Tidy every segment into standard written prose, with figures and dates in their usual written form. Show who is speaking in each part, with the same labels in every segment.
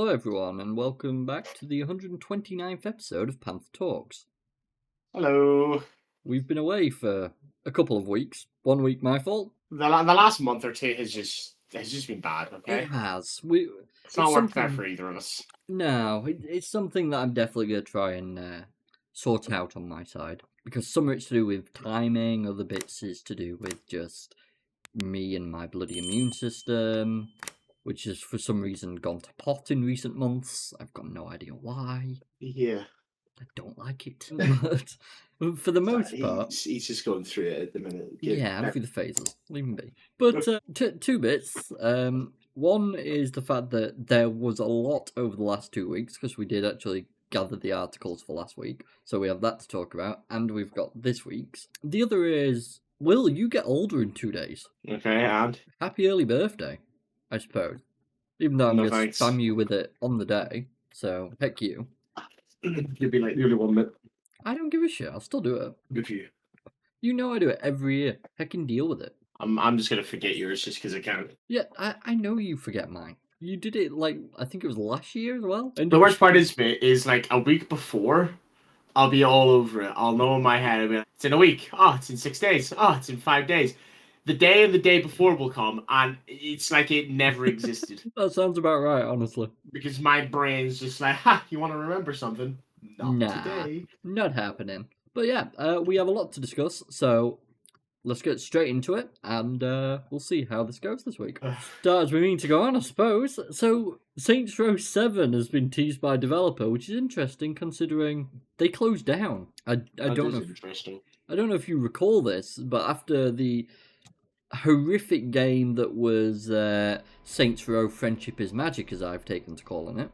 Speaker 1: Hello everyone, and welcome back to the 129th episode of Panther Talks.
Speaker 2: Hello.
Speaker 1: We've been away for a couple of weeks. 1 week my fault.
Speaker 2: The last month or two has just been bad. Okay,
Speaker 1: It has.
Speaker 2: it's not worked out for either of us.
Speaker 1: No, it's something that I'm definitely going to try and sort out on my side. Because some of it's to do with timing, other bits is to do with just me and my bloody immune system, which has for some reason gone to pot in recent months. I've got no idea why.
Speaker 2: Yeah,
Speaker 1: I don't like it. But for the most part,
Speaker 2: he's just going through it at the minute.
Speaker 1: yeah, I'm through the phases. Leave him be. But two bits. One is the fact that there was a lot over the last 2 weeks, because we did actually gather the articles for last week, so we have that to talk about, and we've got this week's. The other is, Will, you get older in 2 days.
Speaker 2: Okay, and
Speaker 1: Happy early birthday, I suppose. Even though I'm
Speaker 2: No,
Speaker 1: going to
Speaker 2: thanks.
Speaker 1: spam you with it on the day, so heck you.
Speaker 2: you'll be like the only one that
Speaker 1: I don't give a shit, I'll still do it.
Speaker 2: good for you.
Speaker 1: You know I do it every year. Heckin' deal with it.
Speaker 2: I'm just gonna forget yours just because I can.
Speaker 1: Yeah, I know you forget mine. You did it like, I think it was last year as well. And
Speaker 2: The worst part is like a week before, I'll be all over it. I'll know in my head, I'll be like, it's in a week. Oh, it's in 6 days. Oh, it's in 5 days. The day and the day before will come, and it's like it never existed.
Speaker 1: That sounds about right, honestly.
Speaker 2: Because my brain's just like, ha, you want to remember something? Not today.
Speaker 1: Not happening. But yeah, we have a lot to discuss, so let's get straight into it, and we'll see how this goes this week. Start as we mean to go on, I suppose. So, Saints Row 7 has been teased by a developer, which is interesting considering they closed down. I don't know. I don't know if you recall this, but after the horrific game that was Saints Row Friendship is Magic, as I've taken to calling it,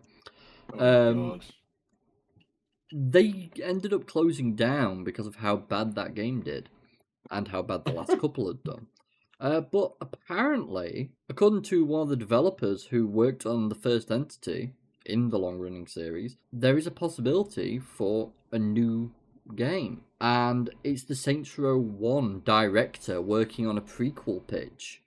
Speaker 1: they ended up closing down because of how bad that game did and how bad the last couple had done. But apparently, according to one of the developers who worked on the first entity in the long-running series, there is a possibility for a new game. And it's the Saints Row 1 director working on a prequel pitch,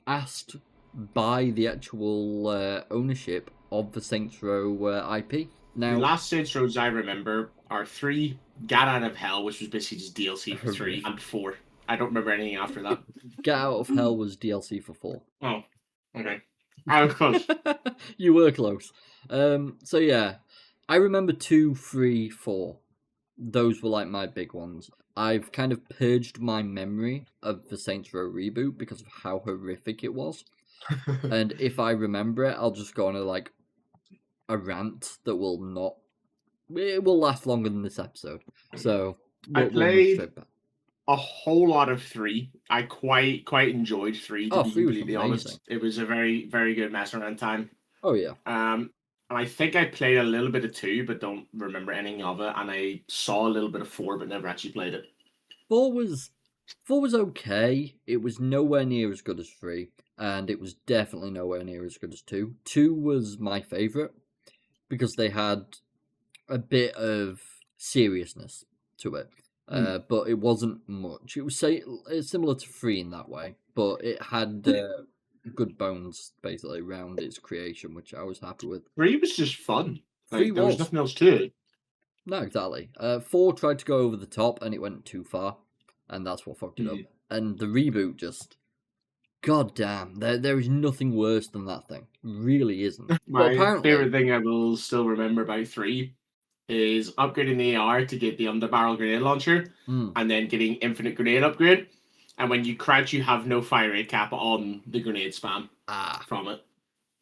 Speaker 1: asked by the actual ownership of the Saints Row IP. Now,
Speaker 2: the last Saints Rows I remember are 3, Get Out of Hell, which was basically just DLC for 3, and 4. I don't remember anything after that.
Speaker 1: Get Out of Hell was DLC for 4.
Speaker 2: Oh, okay. I was close.
Speaker 1: You were close. So yeah, I remember 2, 3, 4. Those were like my big ones. I've kind of purged my memory of the Saints Row reboot because of how horrific it was. And if I remember it, I'll just go on a rant that will not... It will last longer than this episode. So
Speaker 2: I played a whole lot of 3. I quite enjoyed 3, to be completely honest. It was a very, very good mess around time.
Speaker 1: Oh yeah.
Speaker 2: And I think I played a little bit of 2, but don't remember anything of it. And I saw a little bit of 4, but never actually played it.
Speaker 1: 4 was okay. It was nowhere near as good as 3, and it was definitely nowhere near as good as 2. 2 was my favourite because they had a bit of seriousness to it, but it wasn't much. It was similar to 3 in that way, but it had good bones basically around its creation, which I was happy with.
Speaker 2: 3 was just fun. There was nothing else to it.
Speaker 1: No, exactly. 4 tried to go over the top and it went too far, and that's what fucked it up. And the reboot just... God damn, there is nothing worse than that thing. Really isn't.
Speaker 2: My favourite thing I will still remember about 3 is upgrading the AR to get the underbarrel grenade launcher, and then getting infinite grenade upgrade. And when you crouch, you have no fire rate cap on the grenade spam from it.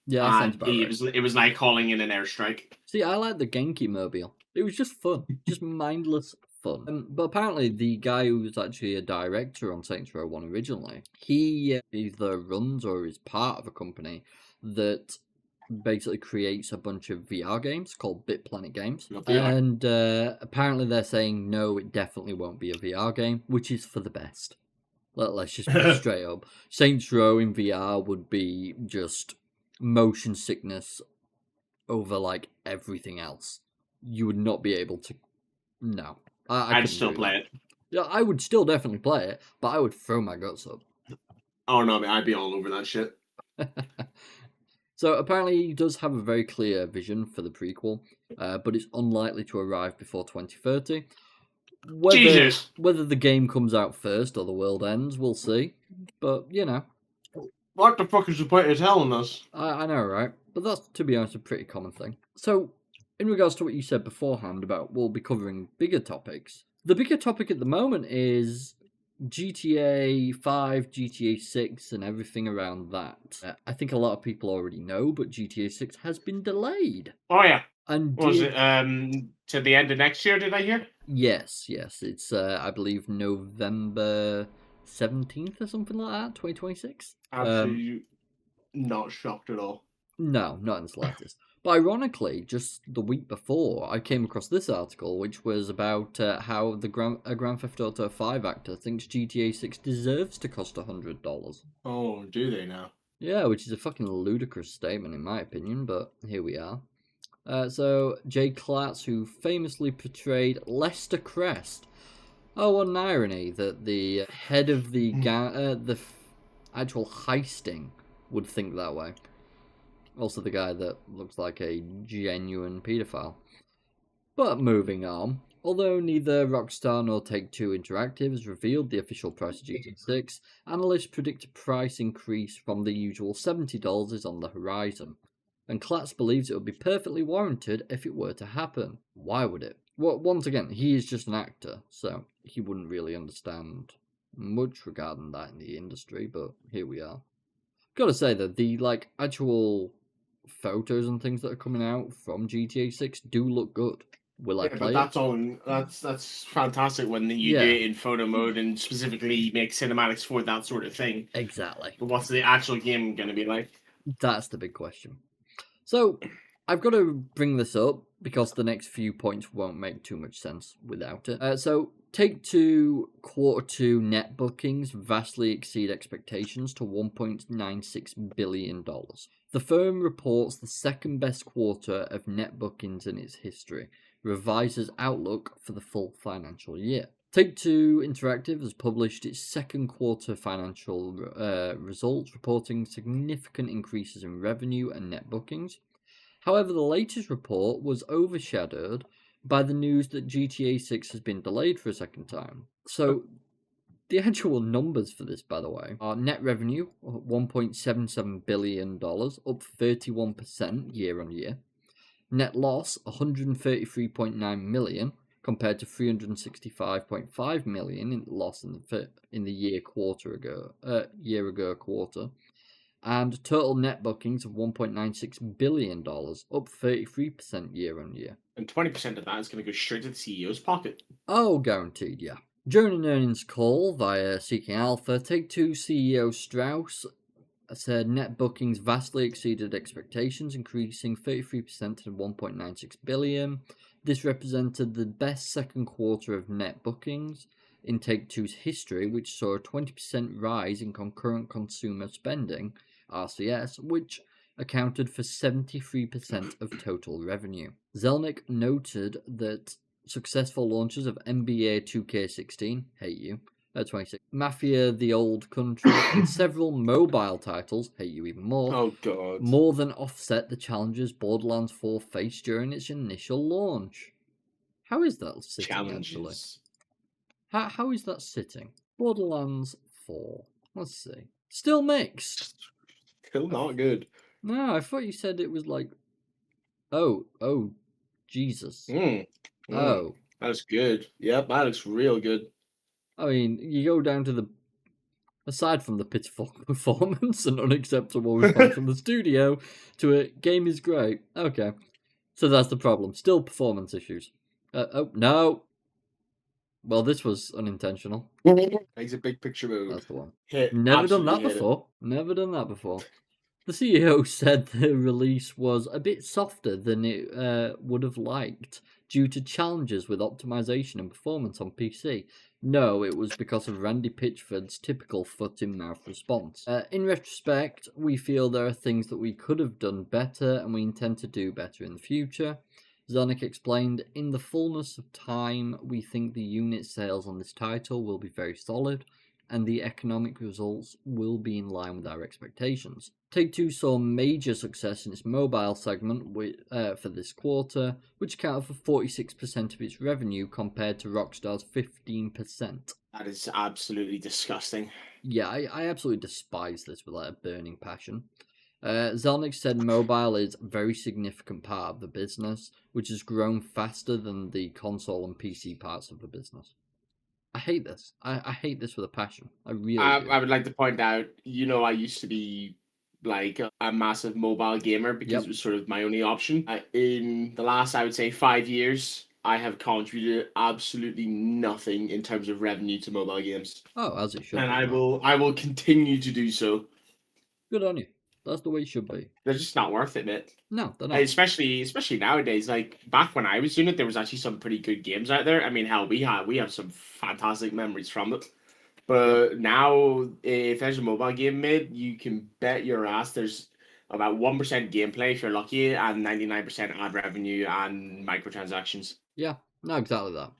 Speaker 1: Yeah, that sounds about right.
Speaker 2: It was like calling in an airstrike.
Speaker 1: See, I like the Genki mobile. It was just fun. Just mindless fun. But apparently the guy who was actually a director on Saints Row 1 originally, he either runs or is part of a company that basically creates a bunch of VR games called BitPlanet Games. And apparently they're saying, no, it definitely won't be a VR game, which is for the best. Let's just be straight up. Saints Row in VR would be just motion sickness over like everything else. You would not be able to... No.
Speaker 2: I'd still play it.
Speaker 1: Yeah, I would still definitely play it, but I would throw my guts up.
Speaker 2: Oh no, man, I'd be all over that shit.
Speaker 1: So apparently he does have a very clear vision for the prequel, but it's unlikely to arrive before 2030.
Speaker 2: Jesus!
Speaker 1: Whether the game comes out first or the world ends, we'll see. But, you know.
Speaker 2: What the fuck is the point of telling us?
Speaker 1: I know, right? But that's, to be honest, a pretty common thing. So, in regards to what you said beforehand about we'll be covering bigger topics, the bigger topic at the moment is GTA 5, GTA 6, and everything around that. I think a lot of people already know, but GTA 6 has been delayed.
Speaker 2: Oh, yeah.
Speaker 1: And
Speaker 2: Was it to the end of next year, did I hear?
Speaker 1: Yes. It's, I believe, November 17th or something like that, 2026.
Speaker 2: Absolutely not shocked at all.
Speaker 1: No, not in the slightest. But ironically, just the week before, I came across this article, which was about how the Grand Theft Auto 5 actor thinks GTA 6 deserves to cost $100.
Speaker 2: Oh, do they now?
Speaker 1: Yeah, which is a fucking ludicrous statement in my opinion, but here we are. So, Jay Klatz, who famously portrayed Lester Crest. Oh, what an irony that the head of the actual heisting would think that way. Also the guy that looks like a genuine paedophile. But moving on, although neither Rockstar nor Take-Two Interactive has revealed the official price of GTA 6, analysts predict a price increase from the usual $70 is on the horizon. And Klatz believes it would be perfectly warranted if it were to happen. Why would it? Well, once again, he is just an actor, so he wouldn't really understand much regarding that in the industry, but here we are. Gotta say though, the actual photos and things that are coming out from GTA 6 do look good. Will I play
Speaker 2: it? That's fantastic when you do it in photo mode and specifically make cinematics for that sort of thing.
Speaker 1: Exactly.
Speaker 2: But what's the actual game going to be like?
Speaker 1: That's the big question. So, I've got to bring this up because the next few points won't make too much sense without it. So, Take-Two Q2 net bookings vastly exceed expectations to $1.96 billion. The firm reports the second best quarter of net bookings in its history, revises outlook for the full financial year. Take-Two Interactive has published its second quarter financial results, reporting significant increases in revenue and net bookings. However, the latest report was overshadowed by the news that GTA 6 has been delayed for a second time. So, the actual numbers for this, by the way, are net revenue, $1.77 billion, up 31% year on year. Net loss, $133.9 million, compared to $365.5 million in loss in the year ago quarter. And total net bookings of $1.96 billion, up 33% year on year.
Speaker 2: And 20% of that is going to go straight to the CEO's pocket.
Speaker 1: Oh, guaranteed, yeah. During an earnings call via Seeking Alpha, Take-Two CEO Strauss said net bookings vastly exceeded expectations, increasing 33% to $1.96 billion. This represented the best second quarter of net bookings in Take-Two's history, which saw a 20% rise in concurrent consumer spending, RCS, which accounted for 73% of total revenue. Zelnick noted that successful launches of NBA 2K16, hate you, 26, Mafia the Old Country, and several mobile titles, hate you even more,
Speaker 2: oh god,
Speaker 1: more than offset the challenges Borderlands 4 faced during its initial launch. How is that sitting,
Speaker 2: challenges.
Speaker 1: actually? How is that sitting? Borderlands 4. Let's see. Still mixed.
Speaker 2: Still not good.
Speaker 1: No, I thought you said it was like... Oh, Jesus. Oh.
Speaker 2: That looks good. Yep, that looks real good.
Speaker 1: I mean, you go down to the... Aside from the pitiful performance and unacceptable response from the studio to it, game is great. Okay. So that's the problem. Still performance issues. Oh, no. Well, this was unintentional.
Speaker 2: Makes a big picture move.
Speaker 1: That's the one.
Speaker 2: Hit.
Speaker 1: Never done that before. Never done that before. The CEO said the release was a bit softer than it would have liked due to challenges with optimization and performance on PC. No, it was because of Randy Pitchford's typical foot-in-mouth response. In retrospect, we feel there are things that we could have done better and we intend to do better in the future. Zelnick explained, in the fullness of time, we think the unit sales on this title will be very solid. and the economic results will be in line with our expectations. Take-Two saw major success in its mobile segment for this quarter, which accounted for 46% of its revenue compared to Rockstar's 15%.
Speaker 2: That is absolutely disgusting.
Speaker 1: Yeah, I absolutely despise this with like a burning passion. Zelnick said mobile is a very significant part of the business, which has grown faster than the console and PC parts of the business. I hate this. I hate this with a passion. I really do.
Speaker 2: I would like to point out, I used to be like a massive mobile gamer because it was sort of my only option. In the last, I would say, 5 years, I have contributed absolutely nothing in terms of revenue to mobile games.
Speaker 1: Oh, as it should.
Speaker 2: And I will continue to do so.
Speaker 1: Good on you. That's the way it should be.
Speaker 2: They're just not worth it, mate.
Speaker 1: No, they're not.
Speaker 2: Especially nowadays. Like back when I was doing it, there was actually some pretty good games out there. I mean, hell, we have some fantastic memories from it. But now, if there's a mobile game made, you can bet your ass there's about 1% gameplay if you're lucky, and 99% ad revenue and microtransactions.
Speaker 1: Yeah, no, exactly that.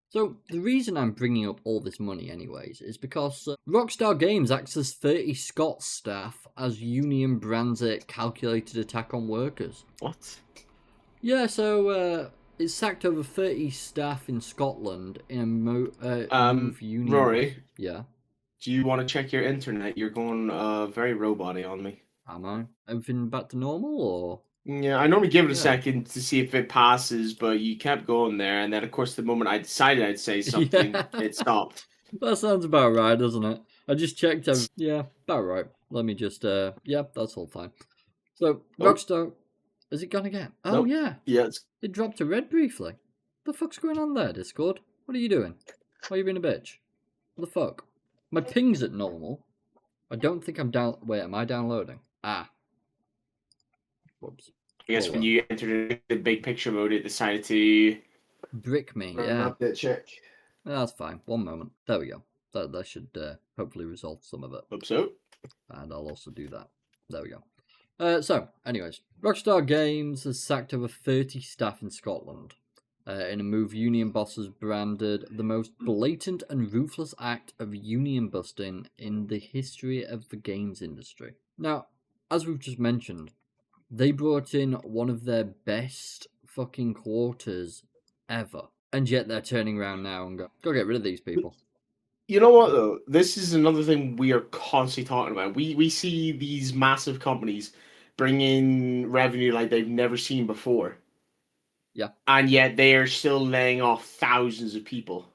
Speaker 1: So, the reason I'm bringing up all this money anyways is because Rockstar Games acts as 30 Scots staff as Union brands it calculated attack on workers.
Speaker 2: What?
Speaker 1: Yeah, so it sacked over 30 staff in Scotland in a move Union.
Speaker 2: Rory?
Speaker 1: Yeah?
Speaker 2: Do you want to check your internet? You're going very robot-y on me.
Speaker 1: Am I? Everything back to normal, or...?
Speaker 2: Yeah, I normally give it a second to see if it passes, but you kept going there, and then of course the moment I decided I'd say something, it stopped.
Speaker 1: That sounds about right, doesn't it? I just checked. Yeah, about right. Let me just. Yeah, that's all fine. So Rockstar, is it gone again? Oh
Speaker 2: Nope.
Speaker 1: yeah.
Speaker 2: Yeah,
Speaker 1: It dropped to red briefly. The fuck's going on there, Discord? What are you doing? Why are you being a bitch? What the fuck? My ping's at normal. I don't think I'm down. Wait, am I downloading? Ah. Whoops.
Speaker 2: I guess when you entered the big picture mode, it decided to
Speaker 1: brick me.
Speaker 2: run
Speaker 1: Yeah.
Speaker 2: an update check.
Speaker 1: That's fine. 1 moment. There we go. That should hopefully resolve some of it.
Speaker 2: Hope so.
Speaker 1: And I'll also do that. There we go. So, anyways, Rockstar Games has sacked over 30 staff in Scotland in a move union bosses branded the most blatant and ruthless act of union busting in the history of the games industry. Now, as we've just mentioned, they brought in one of their best fucking quarters ever. And yet they're turning around now and go get rid of these people.
Speaker 2: You know what, though? This is another thing we are constantly talking about. We see these massive companies bring in revenue like they've never seen before.
Speaker 1: Yeah.
Speaker 2: And yet they are still laying off thousands of people.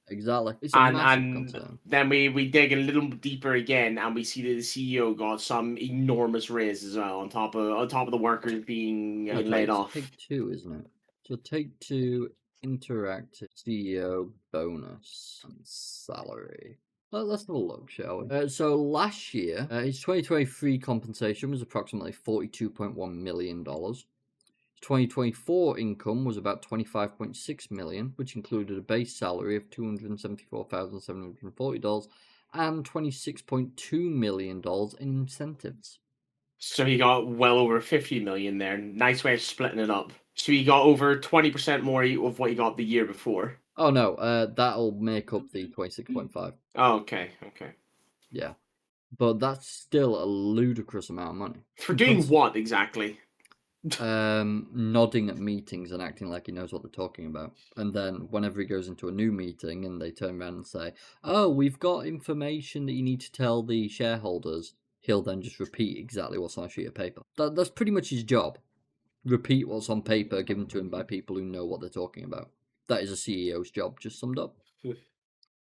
Speaker 1: Exactly. It's a massive concern.
Speaker 2: Then we dig a little deeper again, and we see that the CEO got some enormous raise as well on top of the workers being laid off.
Speaker 1: Take-Two, isn't it? So Take-Two Interactive CEO bonus and salary. Let's have a look, shall we? So last year, his 2023 compensation was approximately $42.1 million. 2024 income was about $25.6 million, which included a base salary of $274,740 and $26.2 million in incentives.
Speaker 2: So he got well over 50 million there. Nice way of splitting it up. So he got over 20% more of what he got the year before.
Speaker 1: Oh no, that'll make up the 26.5.
Speaker 2: Oh, okay.
Speaker 1: Yeah. But that's still a ludicrous amount of money.
Speaker 2: For doing what exactly?
Speaker 1: Nodding at meetings and acting like he knows what they're talking about. And then whenever he goes into a new meeting and they turn around and say, oh, we've got information that you need to tell the shareholders, he'll then just repeat exactly what's on a sheet of paper. That's pretty much his job. Repeat what's on paper given to him by people who know what they're talking about. That is a CEO's job, just summed up.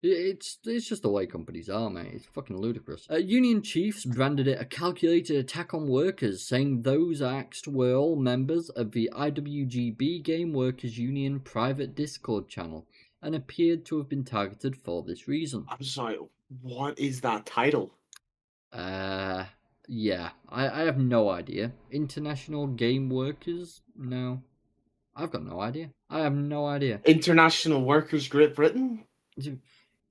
Speaker 1: It's just the way companies are, mate. It's fucking ludicrous. Union chiefs branded it a calculated attack on workers, saying those axed were all members of the IWGB Game Workers Union private Discord channel and appeared to have been targeted for this reason.
Speaker 2: I'm sorry, what is that title?
Speaker 1: Yeah, I have no idea. International Game Workers? No. I've got no idea. I have no idea.
Speaker 2: International Workers Great Britain?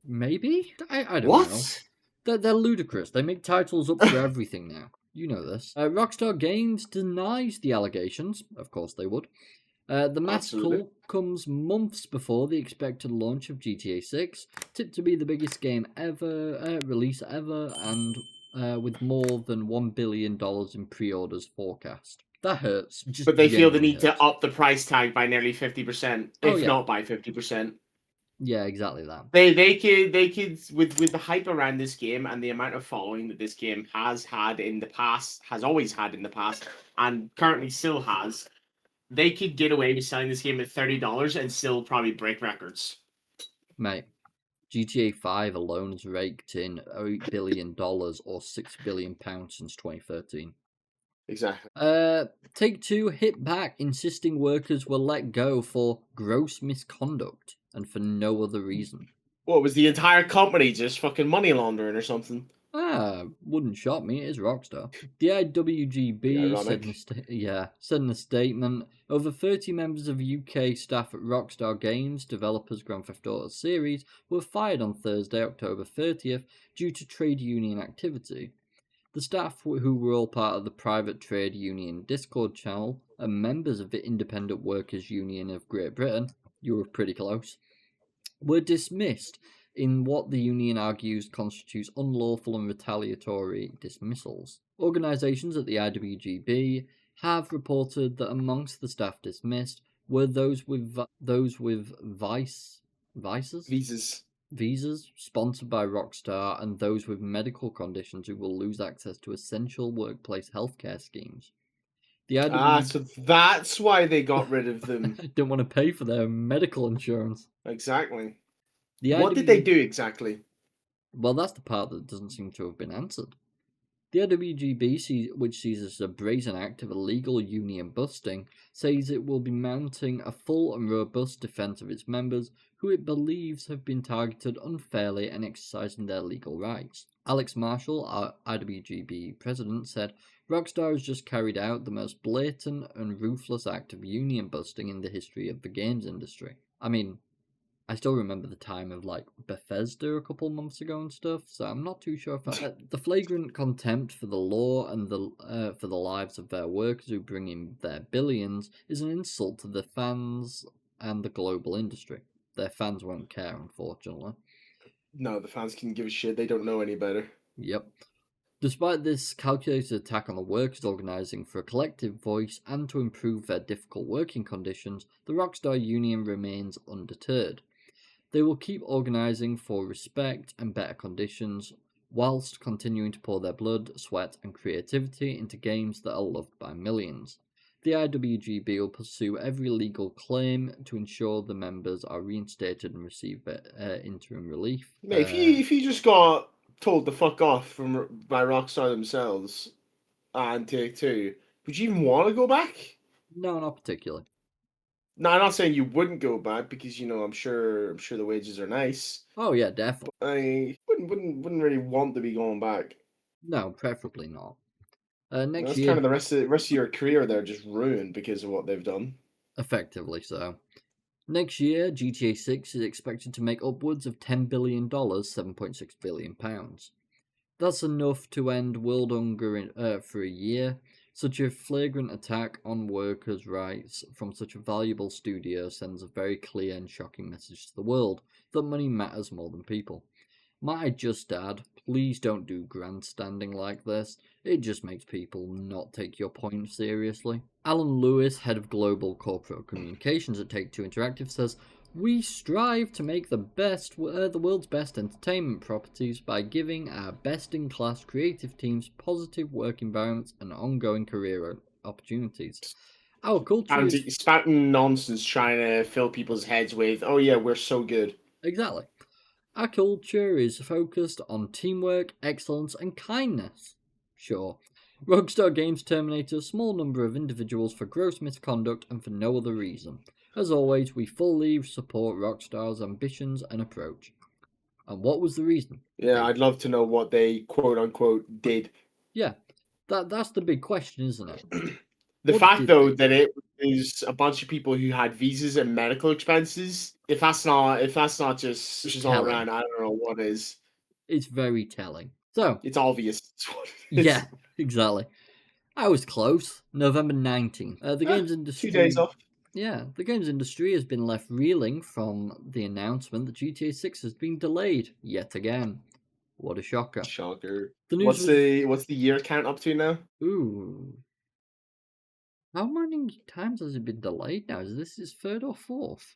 Speaker 1: Maybe? I don't know.
Speaker 2: What?
Speaker 1: They're ludicrous. They make titles up for everything now. You know this. Rockstar Games denies the allegations. Of course they would. The mass call comes months before the expected launch of GTA 6, tipped to be the biggest game release ever, and with more than $1 billion in pre-orders forecast. That hurts.
Speaker 2: But they feel the need
Speaker 1: hurts.
Speaker 2: to up the price tag by nearly 50%, if not by 50%.
Speaker 1: Yeah, exactly that.
Speaker 2: They could with the hype around this game and the amount of following that this game has always had in the past, and currently still has, they could get away with selling this game at $30 and still probably break records.
Speaker 1: Mate, GTA 5 alone has raked in $8 billion or £6 billion since 2013.
Speaker 2: Exactly.
Speaker 1: Take-Two hit back, insisting workers were let go for gross misconduct and for no other reason.
Speaker 2: What, was the entire company just fucking money laundering or something?
Speaker 1: Wouldn't shock me. It is Rockstar. The IWGB said in a statement, over 30 members of UK staff at Rockstar Games, developers Grand Theft Auto series, were fired on Thursday, October 30th, due to trade union activity. The staff, who were all part of the private trade union Discord channel and members of the Independent Workers' Union of Great Britain, you were pretty close, were dismissed in what the union argues constitutes unlawful and retaliatory dismissals. Organisations at the IWGB have reported that amongst the staff dismissed were those with visas sponsored by Rockstar, and those with medical conditions who will lose access to essential workplace healthcare schemes.
Speaker 2: So that's why they got rid of them.
Speaker 1: Didn't want to pay for their medical insurance.
Speaker 2: Exactly. What did they do exactly?
Speaker 1: Well, that's the part that doesn't seem to have been answered. The IWGB, which sees this as a brazen act of illegal union busting, says it will be mounting a full and robust defence of its members, who it believes have been targeted unfairly and exercising their legal rights. Alex Marshall, our IWGB president, said, Rockstar has just carried out the most blatant and ruthless act of union busting in the history of the games industry. I mean, I still remember the time of like Bethesda a couple months ago and stuff, so I'm not too sure if the flagrant contempt for the law and for the lives of their workers who bring in their billions is an insult to the fans and the global industry. Their fans won't care, unfortunately.
Speaker 2: No, the fans can give a shit. They don't know any better.
Speaker 1: Yep. Despite this calculated attack on the workers organising for a collective voice and to improve their difficult working conditions, the Rockstar Union remains undeterred. They will keep organising for respect and better conditions, whilst continuing to pour their blood, sweat and creativity into games that are loved by millions. The IWGB will pursue every legal claim to ensure the members are reinstated and receive interim relief.
Speaker 2: Mate, if you just got told the fuck off by Rockstar themselves and Take-Two, would you even want to go back?
Speaker 1: No, not particularly.
Speaker 2: No, I'm not saying you wouldn't go back because I'm sure the wages are nice.
Speaker 1: Oh yeah, definitely.
Speaker 2: But I wouldn't really want to be going back.
Speaker 1: No, preferably not. Next
Speaker 2: That's
Speaker 1: year,
Speaker 2: kind of the rest of your career there just ruined because of what they've done.
Speaker 1: Effectively so. Next year, GTA 6 is expected to make upwards of $10 billion, £7.6 billion. That's enough to end world hunger for a year. Such a flagrant attack on workers' rights from such a valuable studio sends a very clear and shocking message to the world that money matters more than people. Might I just add, please don't do grandstanding like this. It just makes people not take your point seriously. Alan Lewis, head of global corporate communications at Take-Two Interactive, says, we strive to make the world's best entertainment properties by giving our best-in-class creative teams positive work environments and ongoing career opportunities. Our culture is
Speaker 2: spouting nonsense trying to fill people's heads with, oh yeah, we're so good.
Speaker 1: Exactly. Our culture is focused on teamwork, excellence, and kindness. Sure, Rockstar Games terminated a small number of individuals for gross misconduct and for no other reason. As always, we fully support Rockstar's ambitions and approach. And what was the reason?
Speaker 2: Yeah, I'd love to know what they quote-unquote did.
Speaker 1: Yeah, that's the big question, isn't it?
Speaker 2: The fact, though, that it is a bunch of people who had visas and medical expenses, if that's not just all around, I don't know what is.
Speaker 1: It's very telling. So
Speaker 2: it's obvious.
Speaker 1: Yeah, exactly. I was close. November 19th. The games industry.
Speaker 2: 2 days off.
Speaker 1: Yeah, the games industry has been left reeling from the announcement that GTA 6 has been delayed yet again. What a shocker.
Speaker 3: Shocker.
Speaker 1: The news
Speaker 3: What's
Speaker 1: was...
Speaker 3: the year count up to now?
Speaker 1: Ooh. How many times has it been delayed now? Is this his third or fourth?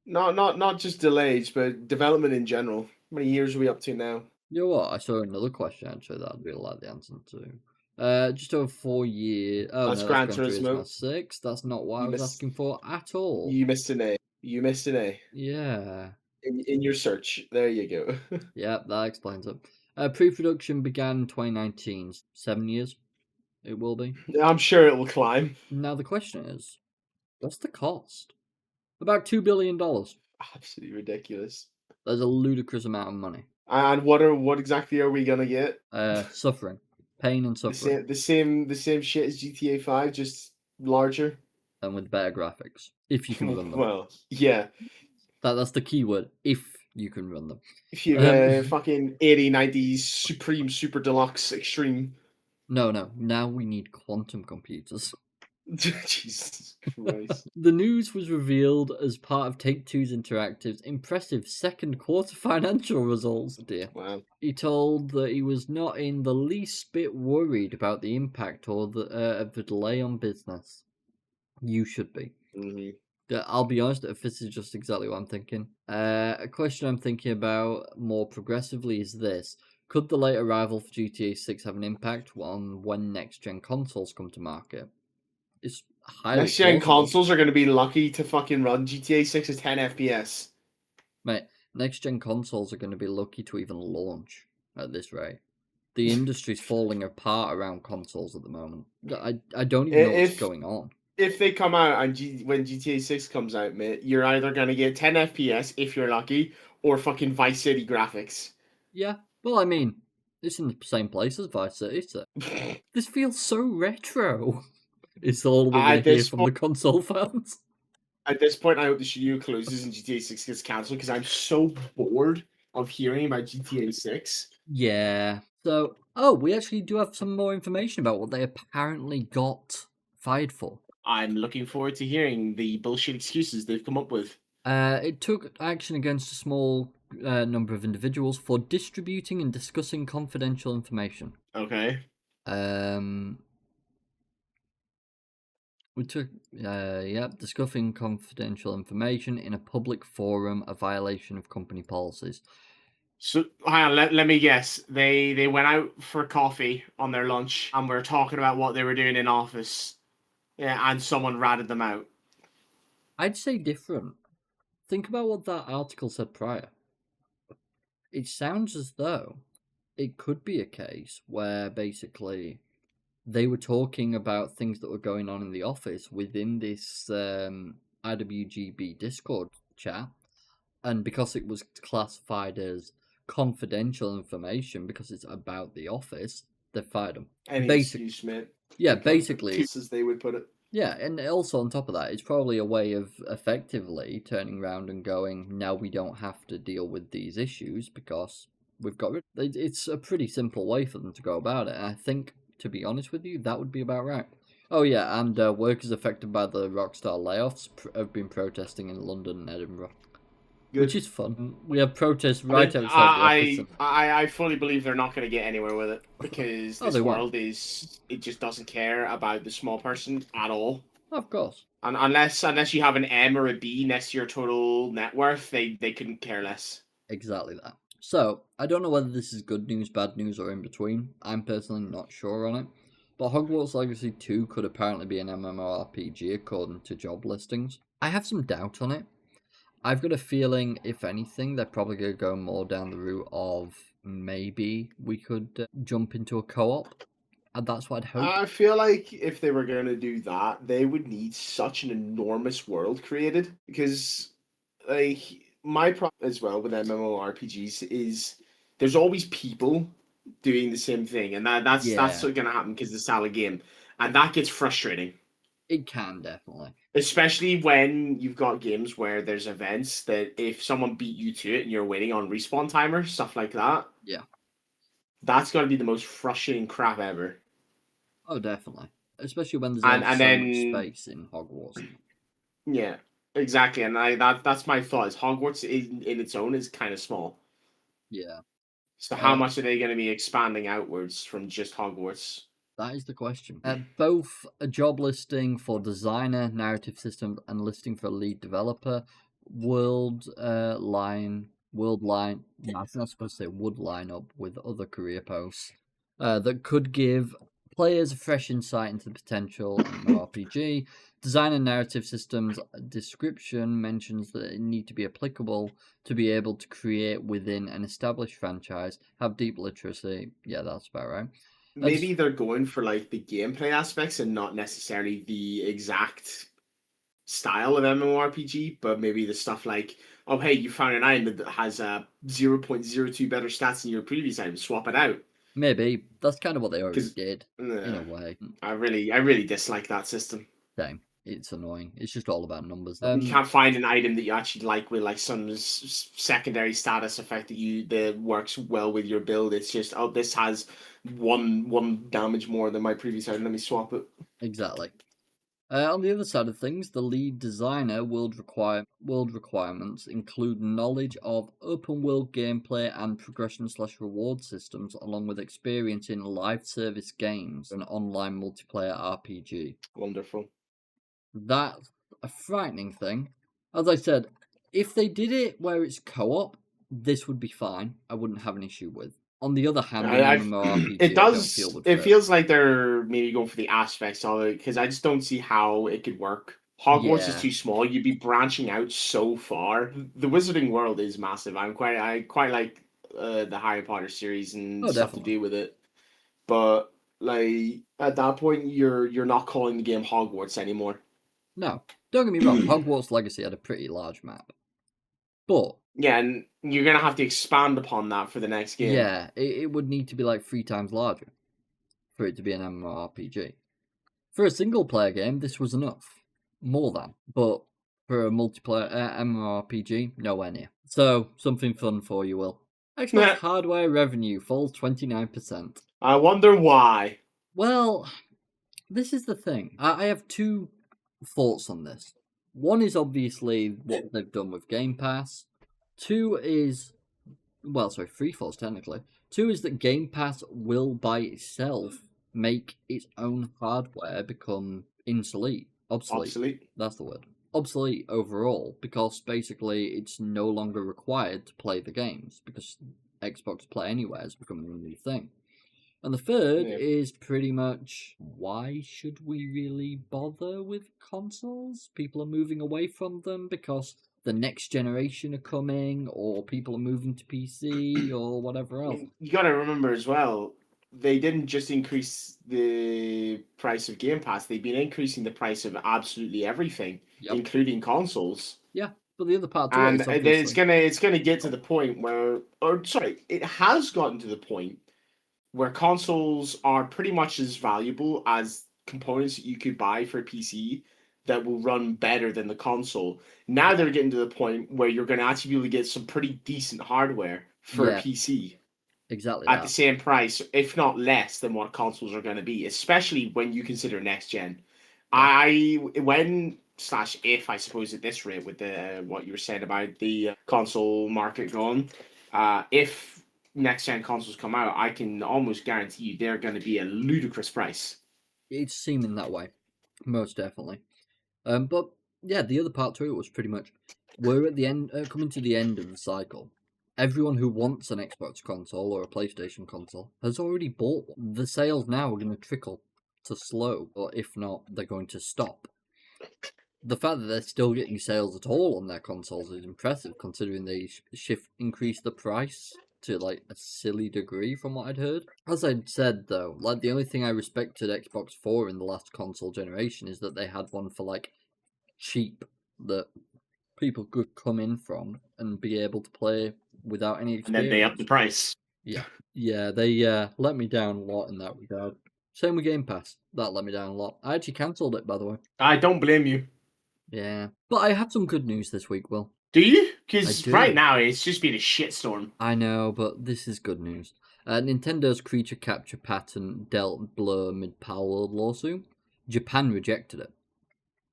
Speaker 3: Not just delays, but development in general. How many years are we up to now?
Speaker 1: You know what? I saw another question actually that I'd really like the answer to. Just over 4 years. Oh
Speaker 3: That's
Speaker 1: no, that's
Speaker 3: Gran
Speaker 1: Gran Turismo
Speaker 3: Turismo.
Speaker 1: 6. That's not what I
Speaker 3: You
Speaker 1: was
Speaker 3: missed
Speaker 1: asking for at all.
Speaker 3: you missed an A. You missed an A.
Speaker 1: Yeah.
Speaker 3: In your search. There you go.
Speaker 1: Yeah, that explains it. Pre-production began in 2019. 7 years. It will be.
Speaker 3: I'm sure it will climb.
Speaker 1: Now the question is, what's the cost? About $2 billion.
Speaker 3: Absolutely ridiculous.
Speaker 1: That's a ludicrous amount of money.
Speaker 3: And what exactly are we gonna get?
Speaker 1: Suffering. Pain and suffering.
Speaker 3: The same shit as GTA 5, just larger.
Speaker 1: And with better graphics. If you can run them.
Speaker 3: Well, yeah.
Speaker 1: That's the key word. If you can run them.
Speaker 3: If you fucking 80, 90s, Supreme, Super Deluxe, Extreme.
Speaker 1: No. Now we need quantum computers.
Speaker 3: Jesus Christ.
Speaker 1: The news was revealed as part of Take-Two's Interactive's impressive second quarter financial results. Dear.
Speaker 3: Wow.
Speaker 1: He told that he was not in the least bit worried about the impact or of the delay on business. You should be.
Speaker 3: Mm-hmm.
Speaker 1: I'll be honest, this is just exactly what I'm thinking. A question I'm thinking about more progressively is this. Could the late arrival for GTA 6 have an impact on when next-gen consoles come to market? It's highly
Speaker 3: Next-gen
Speaker 1: plausible.
Speaker 3: consoles are going to be lucky to fucking run GTA 6 at 10 FPS.
Speaker 1: Mate, next-gen consoles are going to be lucky to even launch at this rate. The industry's falling apart around consoles at the moment. I don't even know what's going on.
Speaker 3: If they come out and when GTA 6 comes out, mate, you're either going to get 10 FPS if you're lucky, or fucking Vice City graphics.
Speaker 1: Yeah, well, I mean, it's in the same place as Vice City, so this feels so retro. It's all we're going to hear from the console fans.
Speaker 3: At this point, I hope the studio closes and GTA 6 gets cancelled because I'm so bored of hearing about GTA 6.
Speaker 1: Yeah. So, we actually do have some more information about what they apparently got fired for.
Speaker 3: I'm looking forward to hearing the bullshit excuses they've come up with.
Speaker 1: It took action against a small number of individuals for distributing and discussing confidential information.
Speaker 3: Okay.
Speaker 1: We took, discussing confidential information in a public forum, a violation of company policies.
Speaker 3: So, hang on, let me guess. They went out for coffee on their lunch and were talking about what they were doing in office. Yeah, and someone ratted them out.
Speaker 1: I'd say different. Think about what that article said prior. It sounds as though it could be a case where basically they were talking about things that were going on in the office within this IWGB Discord chat, and because it was classified as confidential information because it's about the office, they fired them.
Speaker 3: Excuse, mate.
Speaker 1: Yeah, basically.
Speaker 3: As they would put it.
Speaker 1: Yeah, and also on top of that, it's probably a way of effectively turning around and going, now we don't have to deal with these issues because we've got rid. It's a pretty simple way for them to go about it, and I think, to be honest with you, that would be about right. Oh yeah, and workers affected by the Rockstar layoffs have been protesting in London and Edinburgh. Good. Which is fun. We have protests right outside the office.
Speaker 3: I fully believe they're not going to get anywhere with it because this world it just doesn't care about the small person at all.
Speaker 1: Of course.
Speaker 3: And unless you have an M or a B next to your total net worth, they couldn't care less.
Speaker 1: Exactly that. So, I don't know whether this is good news, bad news, or in between. I'm personally not sure on it. But Hogwarts Legacy 2 could apparently be an MMORPG according to job listings. I have some doubt on it. I've got a feeling, if anything, they're probably going to go more down the route of maybe we could jump into a co-op. And that's what I'd hope. I
Speaker 3: feel like if they were going to do that, they would need such an enormous world created. Because, like, my problem as well with MMORPGs is there's always people doing the same thing. And that's going to happen because it's a solid game. And that gets frustrating.
Speaker 1: It can, definitely.
Speaker 3: Especially when you've got games where there's events that if someone beat you to it and you're waiting on respawn timer, stuff like that.
Speaker 1: Yeah.
Speaker 3: That's got to be the most frustrating crap ever.
Speaker 1: Oh, definitely. Especially when there's so much space in Hogwarts.
Speaker 3: Yeah, exactly. And that's my thought. Is Hogwarts in its own is kind of small.
Speaker 1: Yeah.
Speaker 3: So how much are they going to be expanding outwards from just Hogwarts?
Speaker 1: That is the question. Both a job listing for designer, narrative systems, and listing for lead developer would line. I think I'm supposed to say would line up with other career posts that could give players a fresh insight into the potential MMORPG. Designer narrative systems description mentions that it need to be applicable to be able to create within an established franchise, have deep literacy. Yeah, that's about right.
Speaker 3: Maybe they're going for like the gameplay aspects and not necessarily the exact style of MMORPG, but maybe the stuff like, oh hey, you found an item that has a 0.02 better stats than your previous item, swap it out.
Speaker 1: Maybe that's kind of what they already did in a way.
Speaker 3: I really dislike that system.
Speaker 1: Same. It's annoying. It's just all about numbers.
Speaker 3: You can't find an item that you actually like with like some secondary status effect that works well with your build. It's just, oh, this has one damage more than my previous item. Let me swap it.
Speaker 1: Exactly. On the other side of things, the lead designer world requirements include knowledge of open world gameplay and progression/reward systems, along with experience in live service games and online multiplayer RPG.
Speaker 3: Wonderful.
Speaker 1: That's a frightening thing. As I said, if they did it where it's co-op, this would be fine. I wouldn't have an issue with. On the other hand,
Speaker 3: it feels like they're maybe going for the aspects of it, because I just don't see how it could work. Hogwarts is too small. You'd be branching out so far. The Wizarding world is massive. I quite like the Harry Potter series and stuff to do with it. But like at that point, you're not calling the game Hogwarts anymore.
Speaker 1: No, don't get me wrong. Hogwarts Legacy had a pretty large map, but
Speaker 3: yeah, and you're gonna have to expand upon that for the next game.
Speaker 1: Yeah, it would need to be like 3 times larger for it to be an MMORPG. For a single player game, this was enough, more than. But for a multiplayer MMORPG, nowhere near. So something fun for you, Will. Xbox hardware revenue falls 29%.
Speaker 3: I wonder why.
Speaker 1: Well, this is the thing. I have two thoughts on this. One is obviously what they've done with Gamepass. Two is, three thoughts technically. Two is that Gamepass will by itself make its own hardware become obsolete. That's the word. Obsolete overall, because basically it's no longer required to play the games, because Xbox Play Anywhere is becoming a new thing. And the third is pretty much, why should we really bother with consoles? People are moving away from them because the next generation are coming, or people are moving to PC, or whatever else.
Speaker 3: You gotta remember as well, they didn't just increase the price of Game Pass, they've been increasing the price of absolutely everything, including consoles.
Speaker 1: Yeah, but the other part
Speaker 3: too, and it's gonna get to the point where, it has gotten to the point where consoles are pretty much as valuable as components that you could buy for a PC that will run better than the console. Now they're getting to the point where you're going to actually be able to get some pretty decent hardware for a PC.
Speaker 1: Exactly.
Speaker 3: At the same price, if not less than what consoles are going to be, especially when you consider next gen. Yeah. If I suppose at this rate with the what you were saying about the console market going, if next gen consoles come out, I can almost guarantee you they're going to be a ludicrous price.
Speaker 1: It's seeming that way, most definitely. But yeah, the other part to it was pretty much we're at the end, coming to the end of the cycle. Everyone who wants an Xbox console or a PlayStation console has already bought one. The sales now are going to trickle to slow, or if not, they're going to stop. The fact that they're still getting sales at all on their consoles is impressive, considering they increased the price to like a silly degree from what I'd heard. As I'd said though, like the only thing I respected Xbox for in the last console generation is that they had one for like cheap that people could come in from and be able to play without any experience.
Speaker 3: And then they upped the price.
Speaker 1: Yeah, they let me down a lot in that regard. Same with Game Pass. That let me down a lot. I actually cancelled it, by the way.
Speaker 3: I don't blame you.
Speaker 1: Yeah. But I have some good news this week, Will.
Speaker 3: Do you? Because right now it's just been a shitstorm.
Speaker 1: I know, but this is good news. Nintendo's creature capture patent dealt Blur mid-Power World lawsuit. Japan rejected it.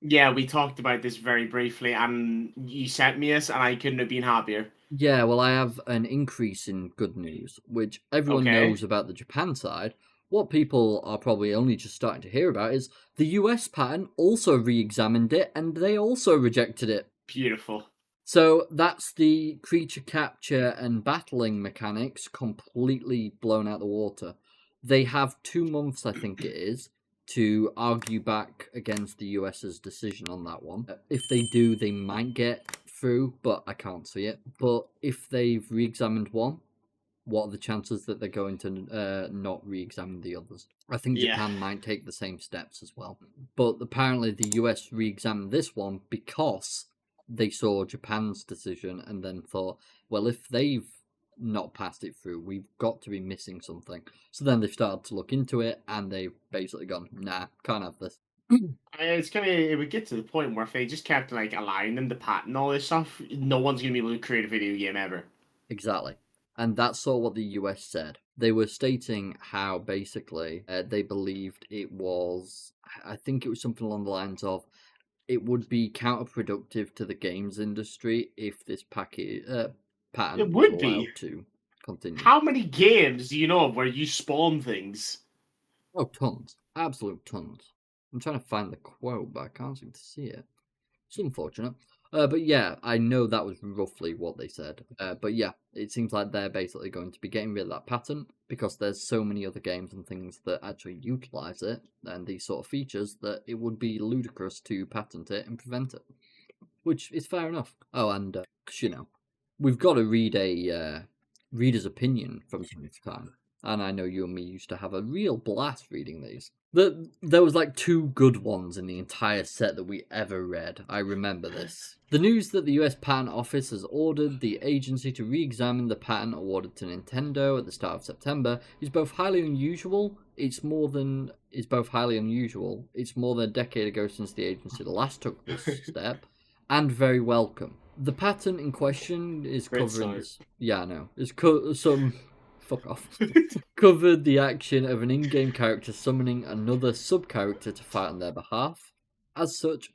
Speaker 2: Yeah, we talked about this very briefly, and you sent me this, and I couldn't have been happier.
Speaker 1: Yeah, well, I have an increase in good news, which everyone
Speaker 2: Okay.
Speaker 1: knows about the Japan side. What people are probably only just starting to hear about is the US patent also re-examined it, and they also rejected it.
Speaker 2: Beautiful.
Speaker 1: So that's the creature capture and battling mechanics completely blown out the water. They have 2 months, I think it is, to argue back against the US's decision on that one. If they do, they might get through, but I can't see it. But if they've re-examined one, what are the chances that they're going to not re-examine the others? I think Japan might take the same steps as well. But apparently the US re-examined this one because they saw Japan's decision and then thought, well, if they've not passed it through, we've got to be missing something. So then they started to look into it, and they've basically gone, nah, can't have this.
Speaker 2: It would get to the point where if they just kept like allowing them to patent all this stuff, no one's gonna be able to create a video game ever.
Speaker 1: Exactly. And that's sort of what the US said. They were stating how basically they believed it was, I think it was something along the lines of, it would be counterproductive to the games industry if this patent
Speaker 2: It
Speaker 1: was
Speaker 2: would be.
Speaker 1: allowed to continue.
Speaker 2: How many games do you know of where you spawn things?
Speaker 1: Oh, tons. Absolute tons. I'm trying to find the quote, but I can't seem to see it. It's unfortunate. But yeah, I know that was roughly what they said. But yeah, it seems like they're basically going to be getting rid of that patent because there's so many other games and things that actually utilize it and these sort of features that it would be ludicrous to patent it and prevent it. Which is fair enough. Oh, and, cause, you know, we've got to read a reader's opinion from time to time. And I know you and me used to have a real blast reading these. There was like 2 good ones in the entire set that we ever read. I remember this. The news that the US Patent Office has ordered the agency to re-examine the patent awarded to Nintendo at the start of September is both highly unusual. It's more than a decade ago since the agency last took this step, and very welcome. The patent in question is covering this. Yeah, I know. It's some. Fuck off. Covered the action of an in-game character summoning another sub-character to fight on their behalf. As such,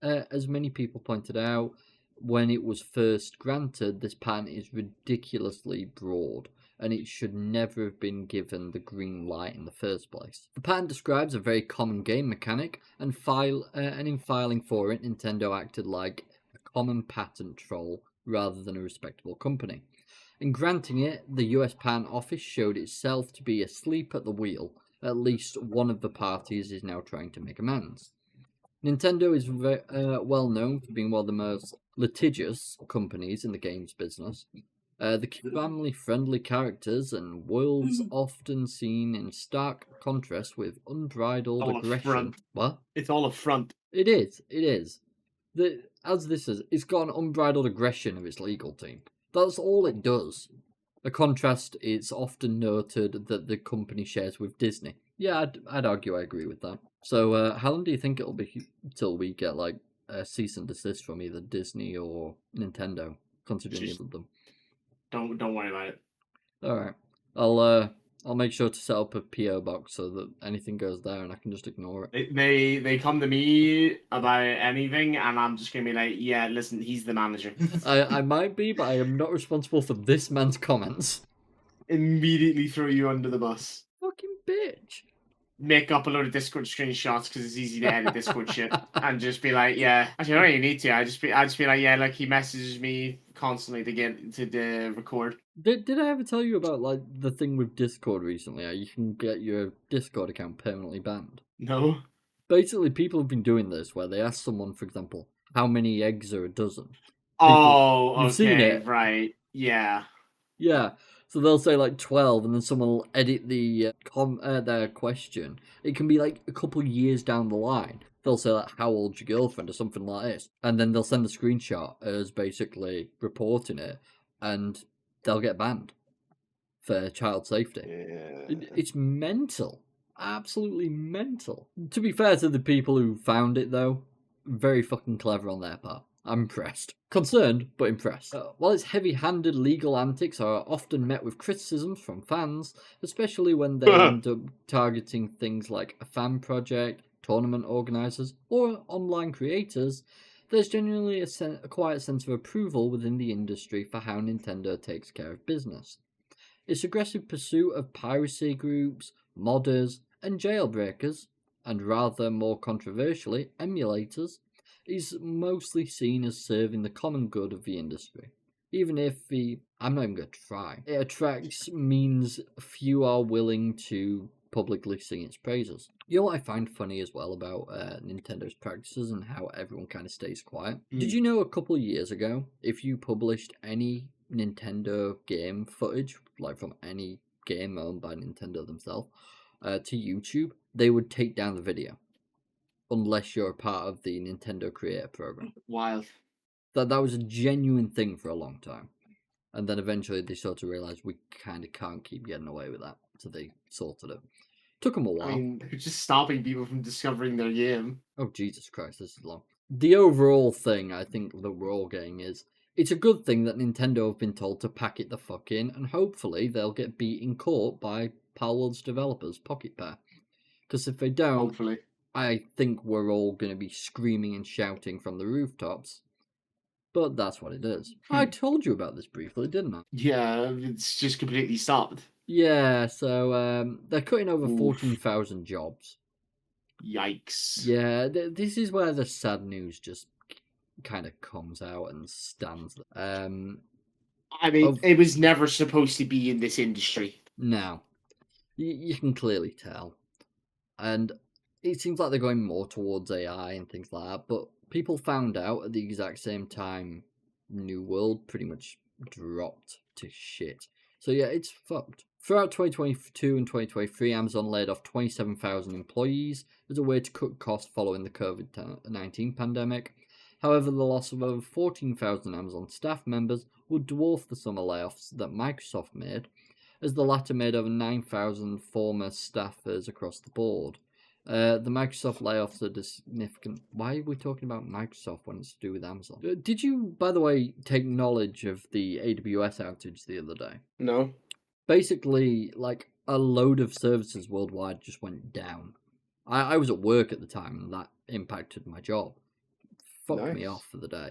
Speaker 1: as many people pointed out, when it was first granted, this patent is ridiculously broad, and it should never have been given the green light in the first place. The patent describes a very common game mechanic, and in filing for it, Nintendo acted like a common patent troll rather than a respectable company. In granting it, the US Patent Office showed itself to be asleep at the wheel. At least one of the parties is now trying to make amends. Nintendo is well known for being one of the most litigious companies in the games business. The family-friendly characters and worlds often seen in stark contrast with unbridled aggression. What?
Speaker 2: It's all a front.
Speaker 1: It is. It's got an unbridled aggression of its legal team. That's all it does. A contrast it's often noted that the company shares with Disney. Yeah, I'd argue I agree with that. So, how long do you think it'll be till we get like a cease and desist from either Disney or Nintendo, considering either of them?
Speaker 2: Don't worry about it.
Speaker 1: All right, I'll make sure to set up a PO box so that anything goes there and I can just ignore it.
Speaker 2: They come to me about anything and I'm just gonna be like, yeah, listen, he's the manager.
Speaker 1: I might be, but I am not responsible for this man's comments.
Speaker 2: Immediately throw you under the bus.
Speaker 1: Fucking bitch.
Speaker 2: Make up a load of Discord screenshots because it's easy to edit Discord shit, and just be like, yeah. Actually, I don't even need to. I just be like, yeah, like he messages me constantly to get to record.
Speaker 1: Did I ever tell you about like the thing with Discord recently? How you can get your Discord account permanently banned?
Speaker 2: No.
Speaker 1: Basically, people have been doing this where they ask someone, for example, how many eggs are a dozen?
Speaker 2: You've
Speaker 1: seen it,
Speaker 2: right? Yeah.
Speaker 1: Yeah. So they'll say like 12, and then someone will edit the their question. It can be like a couple years down the line. They'll say like, "How old's your girlfriend?" or something like this, and then they'll send a screenshot as basically reporting it, and they'll get banned for child safety.
Speaker 3: Yeah.
Speaker 1: It's mental, absolutely mental. To be fair to the people who found it, though, very fucking clever on their part. I'm impressed. Concerned, but impressed. While its heavy-handed legal antics are often met with criticisms from fans, especially when they end up targeting things like a fan project, tournament organisers, or online creators, there's genuinely a quiet sense of approval within the industry for how Nintendo takes care of business. Its aggressive pursuit of piracy groups, modders, and jailbreakers, and rather more controversially, emulators, is mostly seen as serving the common good of the industry. Even if I'm not even going to try. It attracts means few are willing to publicly sing its praises. You know what I find funny as well about Nintendo's practices and how everyone kind of stays quiet? Did you know a couple of years ago, if you published any Nintendo game footage, like from any game owned by Nintendo themselves, to YouTube, they would take down the video. Unless you're a part of the Nintendo Creator Program.
Speaker 2: Wild.
Speaker 1: That was a genuine thing for a long time. And then eventually they sort of realised we kind of can't keep getting away with that. So they sorted it. Took them a while.
Speaker 2: I mean, they're just stopping people from discovering their game.
Speaker 1: Oh, Jesus Christ, this is long. The overall thing I think that we're all getting is, it's a good thing that Nintendo have been told to pack it the fuck in, and hopefully they'll get beat in court by Palworld's developers, Pocket Pair. Because if they don't,
Speaker 2: hopefully,
Speaker 1: I think we're all going to be screaming and shouting from the rooftops. But that's what it is. I told you about this briefly, didn't I?
Speaker 2: Yeah, it's just completely stopped.
Speaker 1: Yeah, so they're cutting over 14,000 jobs.
Speaker 2: Yikes.
Speaker 1: Yeah, this is where the sad news just kind of comes out and stands.
Speaker 2: I mean, it was never supposed to be in this industry.
Speaker 1: No. You can clearly tell. And it seems like they're going more towards AI and things like that, but people found out at the exact same time New World pretty much dropped to shit. So yeah, it's fucked. Throughout 2022 and 2023, Amazon laid off 27,000 employees as a way to cut costs following the COVID-19 pandemic. However, the loss of over 14,000 Amazon staff members would dwarf the summer layoffs that Microsoft made, as the latter made over 9,000 former staffers across the board. The Microsoft layoffs are significant. Why are we talking about Microsoft when it's to do with Amazon? Did you, by the way, take knowledge of the AWS outage the other day?
Speaker 3: No.
Speaker 1: Basically, like, a load of services worldwide just went down. I was at work at the time, and that impacted my job. Fucked me off for the day.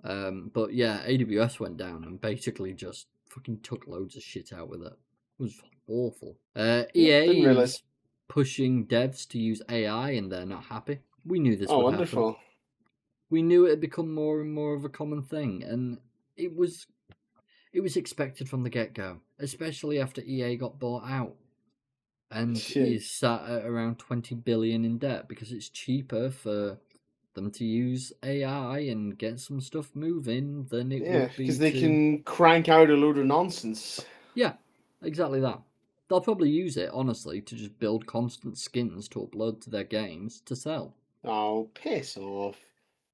Speaker 1: But yeah, AWS went down and basically just fucking took loads of shit out with it. It was awful. EA is pushing devs to use AI, and they're not happy. We knew this would happen. We knew it had become more and more of a common thing, and it was expected from the get-go, especially after EA got bought out and is sat at around 20 billion in debt because it's cheaper for them to use AI and get some stuff moving than it would be
Speaker 3: because they can crank out a load of nonsense.
Speaker 1: Yeah, exactly that. They'll probably use it, honestly, to just build constant skins to upload to their games to sell.
Speaker 3: Oh, piss off.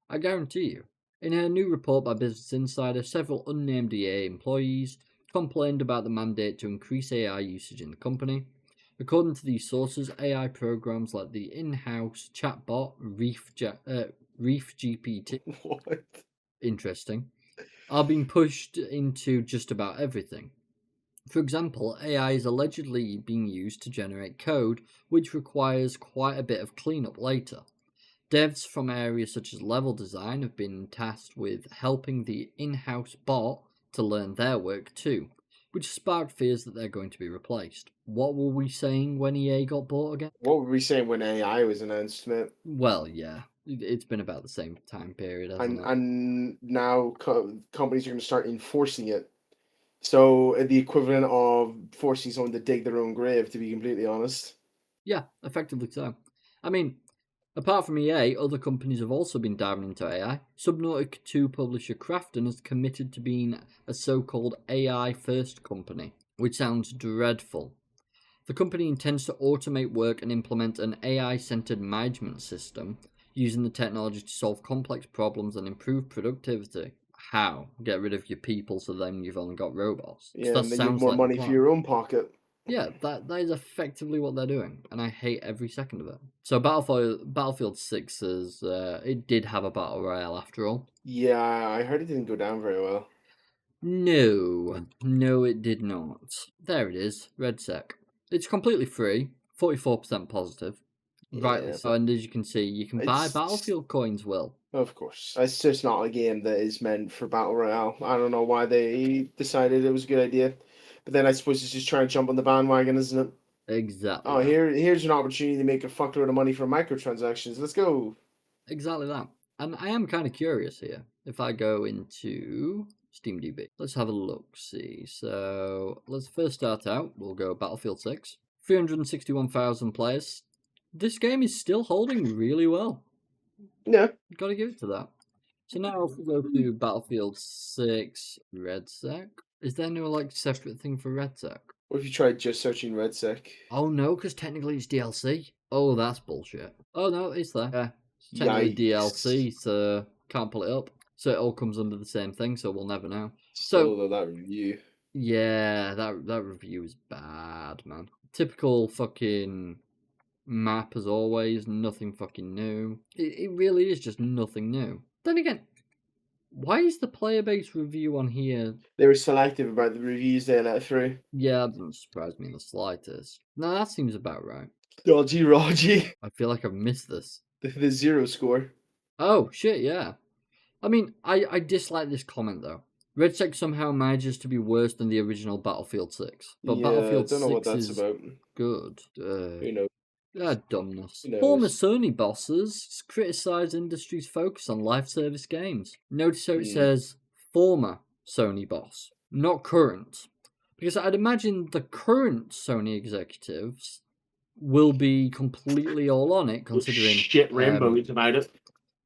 Speaker 1: I guarantee you. In a new report by Business Insider, several unnamed EA employees complained about the mandate to increase AI usage in the company. According to these sources, AI programs like the in-house chatbot Reef GPT,
Speaker 3: what?
Speaker 1: Interesting, are being pushed into just about everything. For example, AI is allegedly being used to generate code, which requires quite a bit of cleanup later. Devs from areas such as level design have been tasked with helping the in-house bot to learn their work too, which sparked fears that they're going to be replaced. What were we saying when EA got bought again?
Speaker 3: What were we saying when AI was announced, mate?
Speaker 1: Well, yeah, it's been about the same time period, hasn't it?
Speaker 3: And now companies are going to start enforcing it. So the equivalent of forcing someone to dig their own grave, to be completely honest.
Speaker 1: Yeah, effectively so. I mean, apart from EA, other companies have also been diving into AI. Subnautica 2 publisher Krafton has committed to being a so-called AI-first company, which sounds dreadful. The company intends to automate work and implement an AI-centered management system using the technology to solve complex problems and improve productivity. How? Get rid of your people so then you've only got robots.
Speaker 3: Yeah, and then you have more money for your own pocket.
Speaker 1: Yeah, that is effectively what they're doing, and I hate every second of it. So Battlefield 6 it did have a battle royale after all.
Speaker 3: Yeah, I heard it didn't go down very well.
Speaker 1: No, it did not. There it is, RedSec. It's completely free, 44% positive. Rightly so. And as you can see, you can buy
Speaker 3: It's-
Speaker 1: Battlefield coins, Will.
Speaker 3: Of course. It's just not a game that is meant for Battle Royale. I don't know why they decided it was a good idea. But then I suppose it's just trying to jump on the bandwagon, isn't it?
Speaker 1: Exactly.
Speaker 3: Oh, here's an opportunity to make a fuckload of money from microtransactions. Let's go.
Speaker 1: Exactly that. And I am kind of curious here. If I go into SteamDB, let's have a look. See. So let's first start out. We'll go Battlefield 6. 361,000 players. This game is still holding really well.
Speaker 3: Yeah.
Speaker 1: Gotta give it to that. So now if we go to Battlefield 6 RedSec, is there no like separate thing for RedSec?
Speaker 3: What if you tried just searching RedSec?
Speaker 1: Oh no, because technically it's DLC. Oh, that's bullshit. Oh no, it's there. Yeah, it's technically DLC, so can't pull it up. So it all comes under the same thing, so we'll never know.
Speaker 3: So that review.
Speaker 1: Yeah, that review is bad, man. Typical fucking map as always, nothing fucking new. It really is just nothing new. Then again, why is the player base review on here?
Speaker 3: They were selective about the reviews they let through.
Speaker 1: Yeah, that doesn't surprise me in the slightest. No, that seems about right.
Speaker 3: Dodgy Rogy.
Speaker 1: I feel like I've missed this.
Speaker 3: The 0 score.
Speaker 1: Oh, shit, yeah. I mean, I dislike this comment, though. RedSec somehow manages to be worse than the original Battlefield 6. But
Speaker 3: yeah,
Speaker 1: Battlefield
Speaker 3: I don't know
Speaker 1: 6
Speaker 3: what that's
Speaker 1: is
Speaker 3: about.
Speaker 1: good.
Speaker 3: Who knows?
Speaker 1: Dumbness.
Speaker 3: Who knows?
Speaker 1: Former Sony bosses criticise industry's focus on live service games. Notice how it says former Sony boss, not current. Because I'd imagine the current Sony executives will be completely all on it, considering
Speaker 2: shit rainbows about it.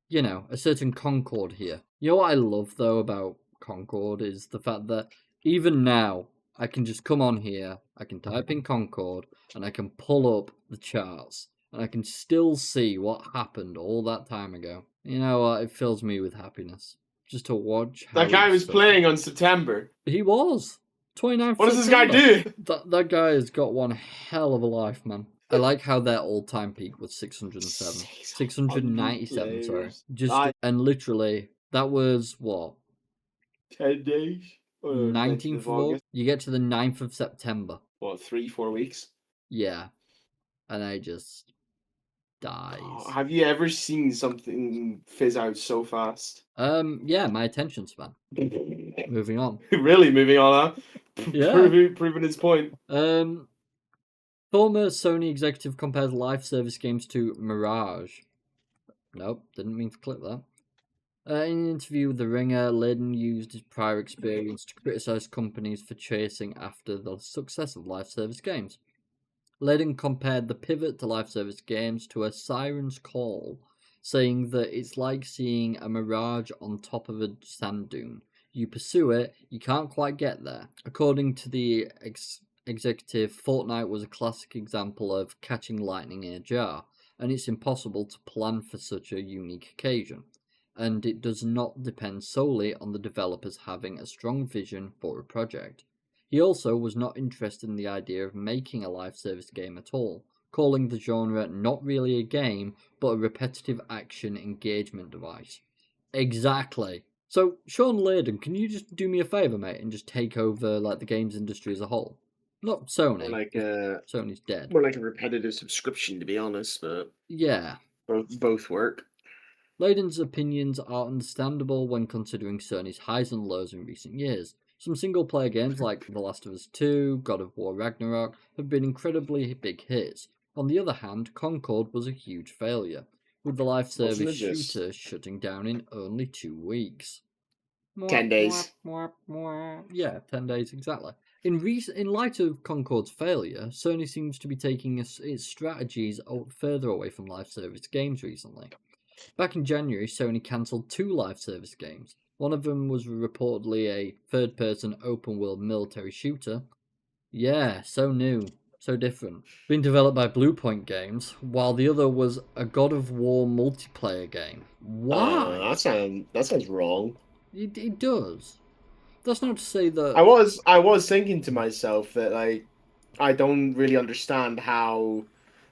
Speaker 1: You know, a certain Concord here. You know what I love though about Concord is the fact that even now I can just come on here, I can type in Concord, and I can pull up the charts, and I can still see what happened all that time ago. You know what? It fills me with happiness just to watch how
Speaker 3: that guy was
Speaker 1: stuff.
Speaker 3: playing on September.
Speaker 1: He was 29th.
Speaker 3: What does this guy do?
Speaker 1: That guy has got one hell of a life, man. I like how their all-time peak was 607. 697, sorry. And literally, that was, what?
Speaker 3: 10 days?
Speaker 1: 19th of August? You get to the 9th of September.
Speaker 3: What, 3-4 weeks?
Speaker 1: Yeah. And I just dies.
Speaker 3: Oh, have you ever seen something fizz out so fast?
Speaker 1: Yeah, my attention span. Moving on.
Speaker 3: Really moving on, huh?
Speaker 1: Yeah.
Speaker 3: Proving his point.
Speaker 1: Former Sony executive compares live service games to Mirage. Nope, didn't mean to click that. In an interview with The Ringer, Layden used his prior experience to criticise companies for chasing after the success of live service games. Layden compared the pivot to live service games to a siren's call, saying that it's like seeing a mirage on top of a sand dune. You pursue it, you can't quite get there. According to the executive, Fortnite was a classic example of catching lightning in a jar, and it's impossible to plan for such a unique occasion. And it does not depend solely on the developers having a strong vision for a project. He also was not interested in the idea of making a live service game at all, calling the genre not really a game, but a repetitive action engagement device. Exactly. So, Sean Layden, can you just do me a favour, mate, and just take over like the games industry as a whole? Not Sony. Sony's dead.
Speaker 3: More like a repetitive subscription, to be honest, but
Speaker 1: yeah,
Speaker 3: both work.
Speaker 1: Layden's opinions are understandable when considering Sony's highs and lows in recent years. Some single-player games like The Last of Us 2, God of War Ragnarok have been incredibly big hits. On the other hand, Concord was a huge failure, with the live service shooter shutting down in only 2 weeks.
Speaker 3: 10 days.
Speaker 1: Yeah, 10 days exactly. In light of Concord's failure, Sony seems to be taking its strategies further away from live service games recently. Back in January, Sony cancelled 2 live service games. One of them was reportedly a third-person open-world military shooter. Yeah, so new, so different. Being developed by Bluepoint Games, while the other was a God of War multiplayer game. Why?
Speaker 3: That sounds wrong.
Speaker 1: It does. That's not to say that...
Speaker 3: I was thinking to myself that, like, I don't really understand how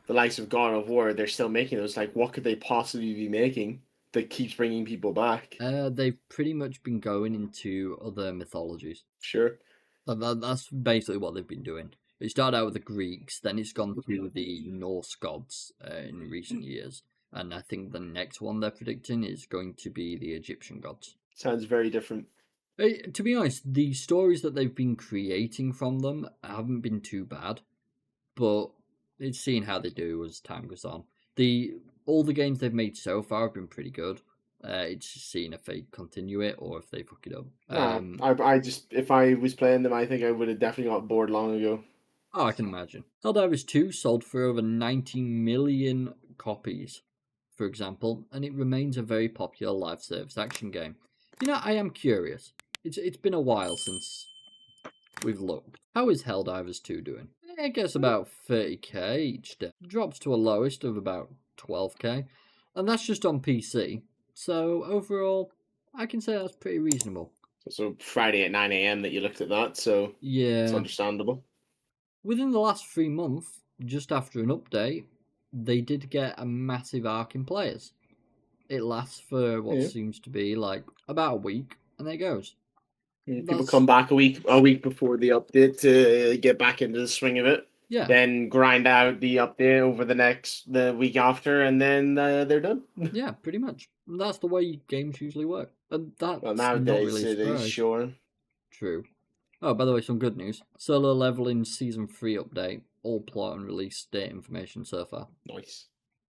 Speaker 3: the likes of God of War, they're still making those. Like, what could they possibly be making that keeps bringing people back?
Speaker 1: They've pretty much been going into other mythologies.
Speaker 3: Sure.
Speaker 1: That's basically what they've been doing. It started out with the Greeks, then it's gone to the Norse gods in recent years. And I think the next one they're predicting is going to be the Egyptian gods.
Speaker 3: Sounds very different.
Speaker 1: To be honest, the stories that they've been creating from them haven't been too bad. But it's seeing how they do as time goes on. All the games they've made so far have been pretty good. It's just seeing if they continue it or if they fuck it up.
Speaker 3: If I was playing them, I think I would have definitely got bored long ago.
Speaker 1: Oh, I can imagine. Helldivers 2 sold for over 90 million copies, for example, and it remains a very popular live service action game. You know, I am curious. It's been a while since we've looked. How is Helldivers 2 doing? I guess about 30k each day. Drops to a lowest of about 12k, and that's just on PC. So overall, I can say that's pretty reasonable.
Speaker 3: So Friday at 9 a.m. that you looked at that, so
Speaker 1: yeah,
Speaker 3: it's understandable.
Speaker 1: Within the last 3 months, just after an update, they did get a massive arc in players. It lasts for what seems to be like about a week, and there it goes.
Speaker 3: People come back a week before the update to get back into the swing of it.
Speaker 1: Yeah.
Speaker 3: Then grind out the update over the week after, and then they're done.
Speaker 1: Yeah, pretty much. And that's the way games usually work. And that's
Speaker 3: nowadays
Speaker 1: not really
Speaker 3: it is, sure.
Speaker 1: True. Oh, by the way, some good news. Solo Leveling Season 3 update. All plot and release date information so far.
Speaker 3: Nice.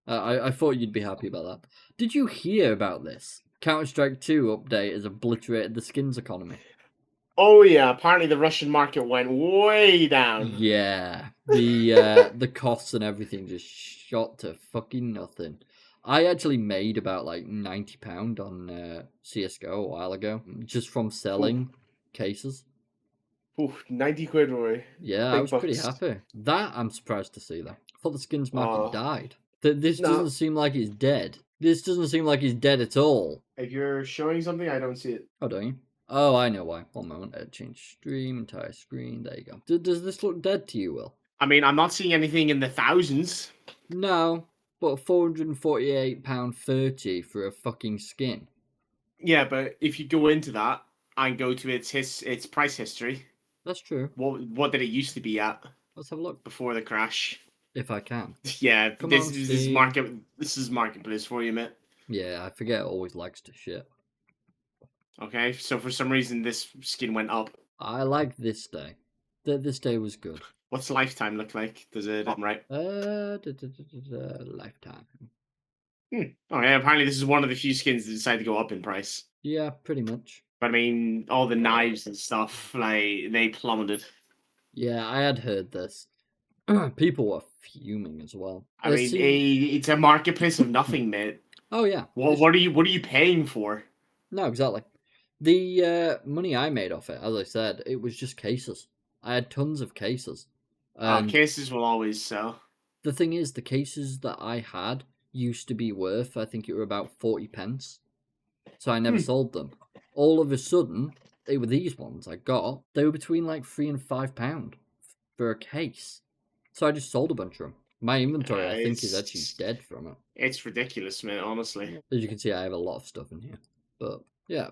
Speaker 1: I thought you'd be happy about that. Did you hear about this? Counter-Strike 2 update has obliterated the skins economy.
Speaker 3: Oh yeah, apparently the Russian market went way down.
Speaker 1: Yeah, the costs and everything just shot to fucking nothing. I actually made about like £90 on CSGO a while ago, just from selling cases.
Speaker 3: Ooh, 90 quid, Roy.
Speaker 1: Yeah,
Speaker 3: Big
Speaker 1: I was pretty
Speaker 3: bucks.
Speaker 1: happy. That I'm surprised to see that. I thought the skins market died. This doesn't seem like it's dead. This doesn't seem like it's dead at all.
Speaker 3: If you're showing something, I don't see it.
Speaker 1: Oh, don't you? Oh, I know why. 1 moment. Change stream, entire screen. There you go. Does this look dead to you, Will?
Speaker 3: I mean, I'm not seeing anything in the thousands.
Speaker 1: No, but £448.30 for a fucking skin.
Speaker 3: Yeah, but if you go into that and go to its price history,
Speaker 1: that's true.
Speaker 3: What did it used to be at?
Speaker 1: Let's have a look
Speaker 3: before the crash.
Speaker 1: If I can.
Speaker 3: Yeah, this is marketplace for you, mate.
Speaker 1: Yeah, I forget it always likes to shit.
Speaker 3: Okay, so for some reason this skin went up.
Speaker 1: I like this day. This day was good.
Speaker 3: What's lifetime look like? Does it right?
Speaker 1: Lifetime.
Speaker 3: Okay, apparently this is one of the few skins that decide to go up in price.
Speaker 1: Yeah, pretty much.
Speaker 3: But I mean, all the knives and stuff, like, they plummeted.
Speaker 1: Yeah, I had heard this. People were fuming as well.
Speaker 3: I mean, it's a marketplace of nothing, mate.
Speaker 1: Oh yeah.
Speaker 3: Well, what are you paying for?
Speaker 1: No, exactly. The money I made off it, as I said, it was just cases. I had tons of cases.
Speaker 3: Cases will always sell.
Speaker 1: The thing is, the cases that I had used to be worth, I think it were about 40 pence. So I never sold them. All of a sudden, they were these ones I got. They were between like £3 and £5 for a case. So I just sold a bunch of them. My inventory, I think, is actually dead from it.
Speaker 3: It's ridiculous, man, honestly.
Speaker 1: As you can see, I have a lot of stuff in here. But, yeah.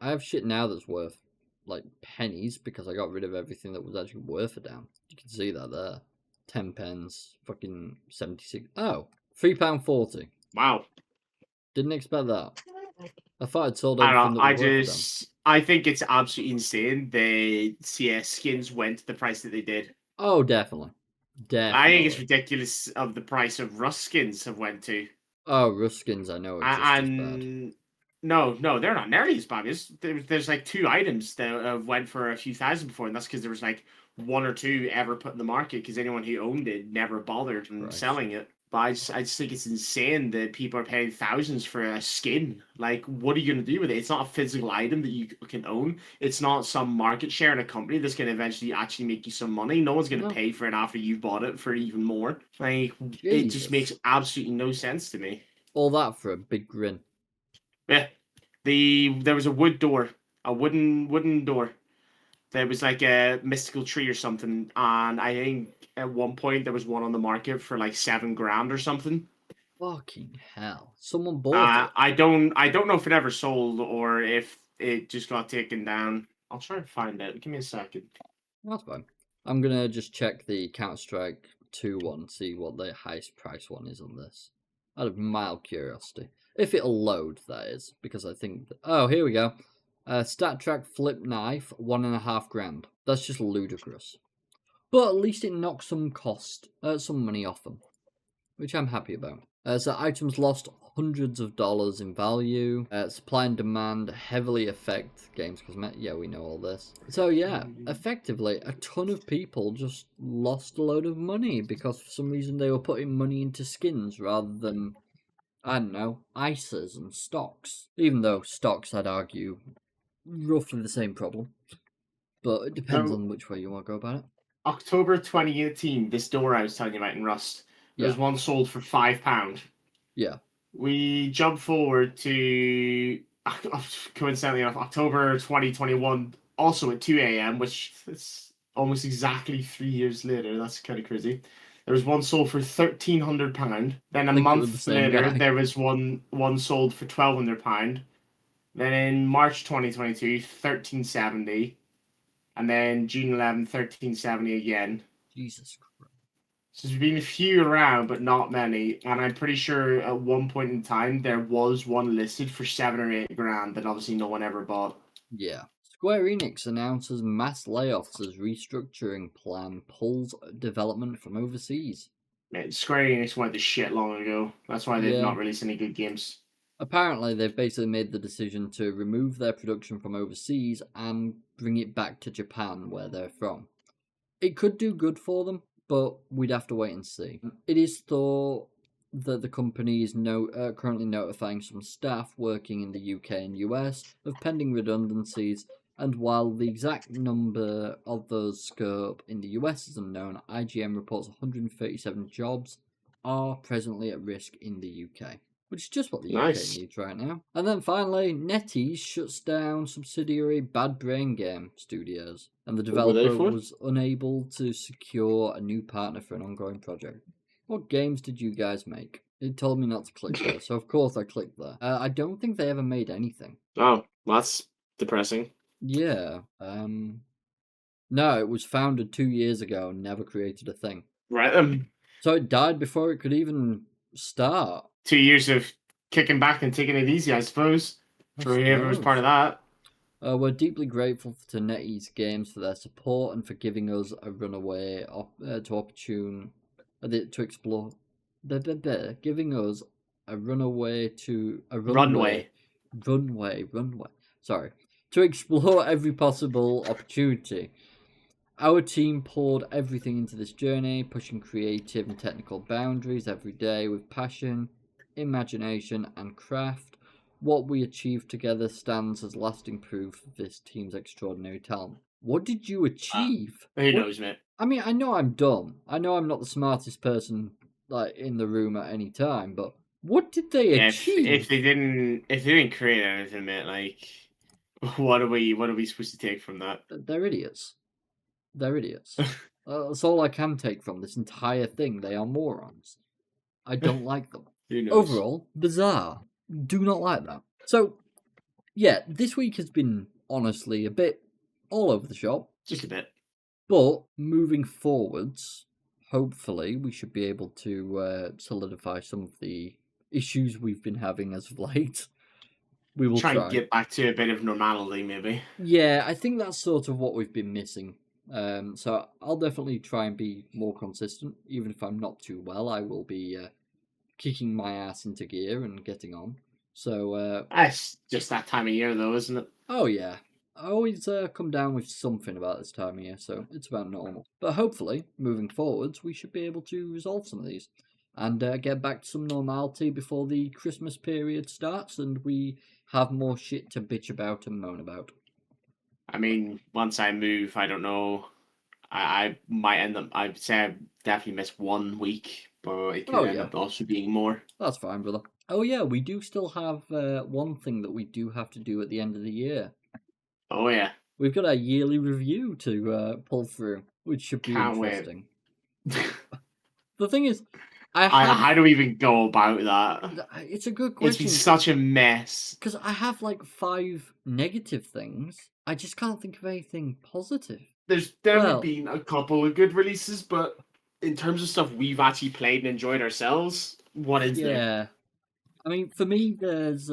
Speaker 1: I have shit now that's worth, like, pennies, because I got rid of everything that was actually worth a damn. You can see that there. 10 pence, fucking 76. Oh, £3.40.
Speaker 3: Wow.
Speaker 1: Didn't expect that. I thought I'd sold everything that was worth them.
Speaker 3: I think it's absolutely insane the CS skins went to the price that they did.
Speaker 1: Oh, definitely. Definitely.
Speaker 3: I think it's ridiculous of the price of Rust skins have went to.
Speaker 1: Oh, Rust skins, I know, are just as bad.
Speaker 3: No, they're not nearly as bad. There's like 2 items that went for a few thousand before, and that's because there was like 1 or 2 ever put in the market because anyone who owned it never bothered selling it. But I just think it's insane that people are paying thousands for a skin. Like, what are you going to do with it? It's not a physical item that you can own. It's not some market share in a company that's going to eventually actually make you some money. No one's going to pay for it after you've bought it for even more. Like, it just makes absolutely no sense to me.
Speaker 1: All that for a big grin.
Speaker 3: Yeah. There was a wood door. A wooden door. There was like a mystical tree or something, and I think at one point there was one on the market for like $7,000 or something.
Speaker 1: Fucking hell! Someone bought it.
Speaker 3: I don't know if it ever sold or if it just got taken down. I'll try and find it. Give me a second.
Speaker 1: That's fine. I'm gonna just check the Counter-Strike 2 one, see what the highest price one is on this. Out of mild curiosity. If it'll load, that is. Because I think... Oh, here we go. StatTrak Flip Knife, $1.5 grand. That's just ludicrous. But at least it knocks some some money off them. Which I'm happy about. So items lost hundreds of dollars in value. Supply and demand heavily affect games cosmetic. Yeah, we know all this. So yeah, effectively, a ton of people just lost a load of money because for some reason they were putting money into skins rather than, I don't know, ISAs and stocks. Even though stocks, I'd argue, roughly the same problem. But it depends on which way you want to go about it.
Speaker 2: October 2018, this door I was telling you about in Rust, there's one sold for £5.
Speaker 1: Yeah.
Speaker 2: We jump forward to, coincidentally enough, October 2021, also at 2 a.m., which is almost exactly 3 years later. That's kind of crazy. There was one sold for £1,300. Then a month later, there was one sold for £1,200. Then in March 2022, £1,370. And then June 11, £1,370 again.
Speaker 1: Jesus Christ.
Speaker 2: So there's been a few around, but not many. And I'm pretty sure at one point in time, there was one listed for $7 or $8 that obviously no one ever bought.
Speaker 1: Yeah. Square Enix announces mass layoffs as restructuring plan pulls development from overseas.
Speaker 2: Man, Square Enix went to shit long ago. That's why they've not released any good games.
Speaker 1: Apparently, they've basically made the decision to remove their production from overseas and bring it back to Japan, where they're from. It could do good for them, but we'd have to wait and see. It is thought that the company is currently notifying some staff working in the UK and US of pending redundancies, and while the exact number of those scope in the US is unknown, IGN reports 137 jobs are presently at risk in the UK. Which is just what the UK needs right now. And then finally, NetEase shuts down subsidiary Bad Brain Game Studios. And the developer was unable to secure a new partner for an ongoing project. What games did you guys make? It told me not to click there, so of course I clicked there. I don't think they ever made anything.
Speaker 2: Oh, that's depressing.
Speaker 1: Yeah. No, it was founded 2 years ago and never created a thing.
Speaker 2: Right.
Speaker 1: So it died before it could even start.
Speaker 2: 2 years of kicking back and taking it easy, I suppose, for whoever was part of that.
Speaker 1: We're deeply grateful to NetEase Games for their support and for giving us a runway to explore. Giving us a runway. Sorry, to explore every possible opportunity. Our team poured everything into this journey, pushing creative and technical boundaries every day with passion, imagination, and craft. What we achieved together stands as lasting proof of this team's extraordinary talent. What did you achieve?
Speaker 2: Who knows, mate?
Speaker 1: I mean, I know I'm dumb. I know I'm not the smartest person in the room at any time, but what did they achieve?
Speaker 2: If they didn't create anything, mate, what are we supposed to take from that?
Speaker 1: They're idiots. They're idiots. That's all I can take from this entire thing. They are morons. I don't like them. Overall, bizarre. Do not like that. So, yeah, this week has been, honestly, a bit all over the shop.
Speaker 2: Just a bit.
Speaker 1: But, moving forwards, hopefully, we should be able to solidify some of the issues we've been having as of late. We will try
Speaker 2: and get back to a bit of normality, maybe.
Speaker 1: Yeah, I think that's sort of what we've been missing. So I'll definitely try and be more consistent. Even if I'm not too well, I will be kicking my ass into gear and getting on. So
Speaker 2: it's just that time of year, though, isn't it?
Speaker 1: Oh yeah, I always come down with something about this time of year, so it's about normal. But hopefully, moving forwards, we should be able to resolve some of these and get back to some normality before the Christmas period starts, and we have more shit to bitch about and moan about.
Speaker 2: I mean, once I move, I don't know. I might end up. I'd say I definitely miss 1 week, but it could end up also being more.
Speaker 1: That's fine, brother. Oh yeah, we do still have one thing that we do have to do at the end of the year.
Speaker 2: Oh yeah,
Speaker 1: we've got our yearly review to pull through, which should be interesting. The thing is,
Speaker 2: how do we even go about that?
Speaker 1: It's a good question.
Speaker 2: It's been such a mess.
Speaker 1: Because I have like 5 negative things. I just can't think of anything positive.
Speaker 3: There's definitely been a couple of good releases, but in terms of stuff we've actually played and enjoyed ourselves, what is there?
Speaker 1: Yeah. I mean, for me, there's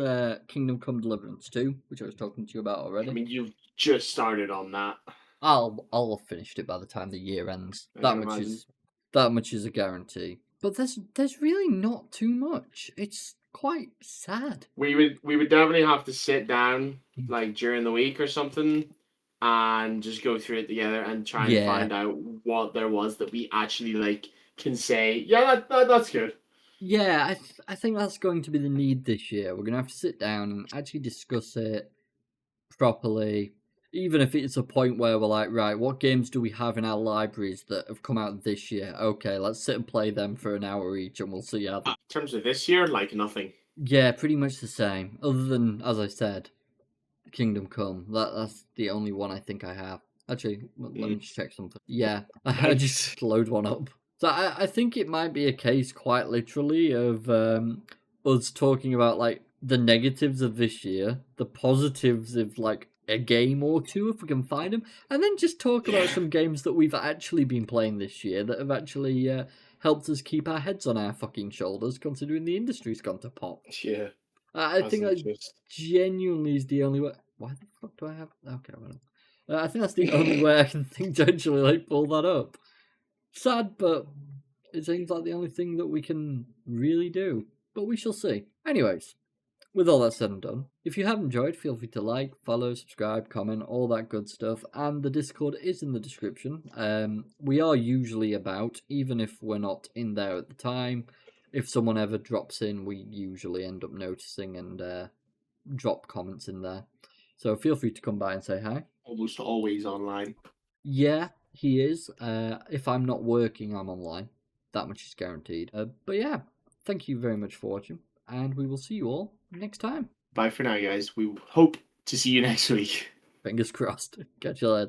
Speaker 1: Kingdom Come Deliverance 2, which I was talking to you about already.
Speaker 3: I mean, you've just started on that.
Speaker 1: I'll have finished it by the time the year ends. That much is a guarantee. But there's really not too much. It's quite sad.
Speaker 3: We would definitely have to sit down like during the week or something and just go through it together and try and find out what there was that we actually like can say, yeah, that's good.
Speaker 1: Yeah, I think that's going to be the need this year. We're going to have to sit down and actually discuss it properly, even if it's a point where we're like, right, what games do we have in our libraries that have come out this year? Okay, let's sit and play them for an hour each and we'll see how
Speaker 3: In terms of this year, like nothing.
Speaker 1: Yeah, pretty much the same. Other than, as I said, Kingdom Come. That's the only one I think I have. Actually, let me just check something. Yeah, I just load one up. So I think it might be a case, quite literally, of us talking about like the negatives of this year, the positives of like a game or two if we can find them, and then just talk about some games that we've actually been playing this year that have actually helped us keep our heads on our fucking shoulders, considering the industry's gone to pot.
Speaker 3: Yeah.
Speaker 1: I think that genuinely is the only way. Why the fuck do I have? Okay, well, I think that's the only way I can think to actually like pull that up. Sad, but it seems like the only thing that we can really do. But we shall see. Anyways, with all that said and done, if you have enjoyed, feel free to like, follow, subscribe, comment, all that good stuff. And the Discord is in the description. We are usually about, even if we're not in there at the time. If someone ever drops in, we usually end up noticing and drop comments in there. So feel free to come by and say hi.
Speaker 3: Almost always online.
Speaker 1: Yeah, he is. If I'm not working, I'm online. That much is guaranteed. But yeah, thank you very much for watching, and we will see you all next time.
Speaker 3: Bye for now, guys. We hope to see you next week.
Speaker 1: Fingers crossed. Catch you later.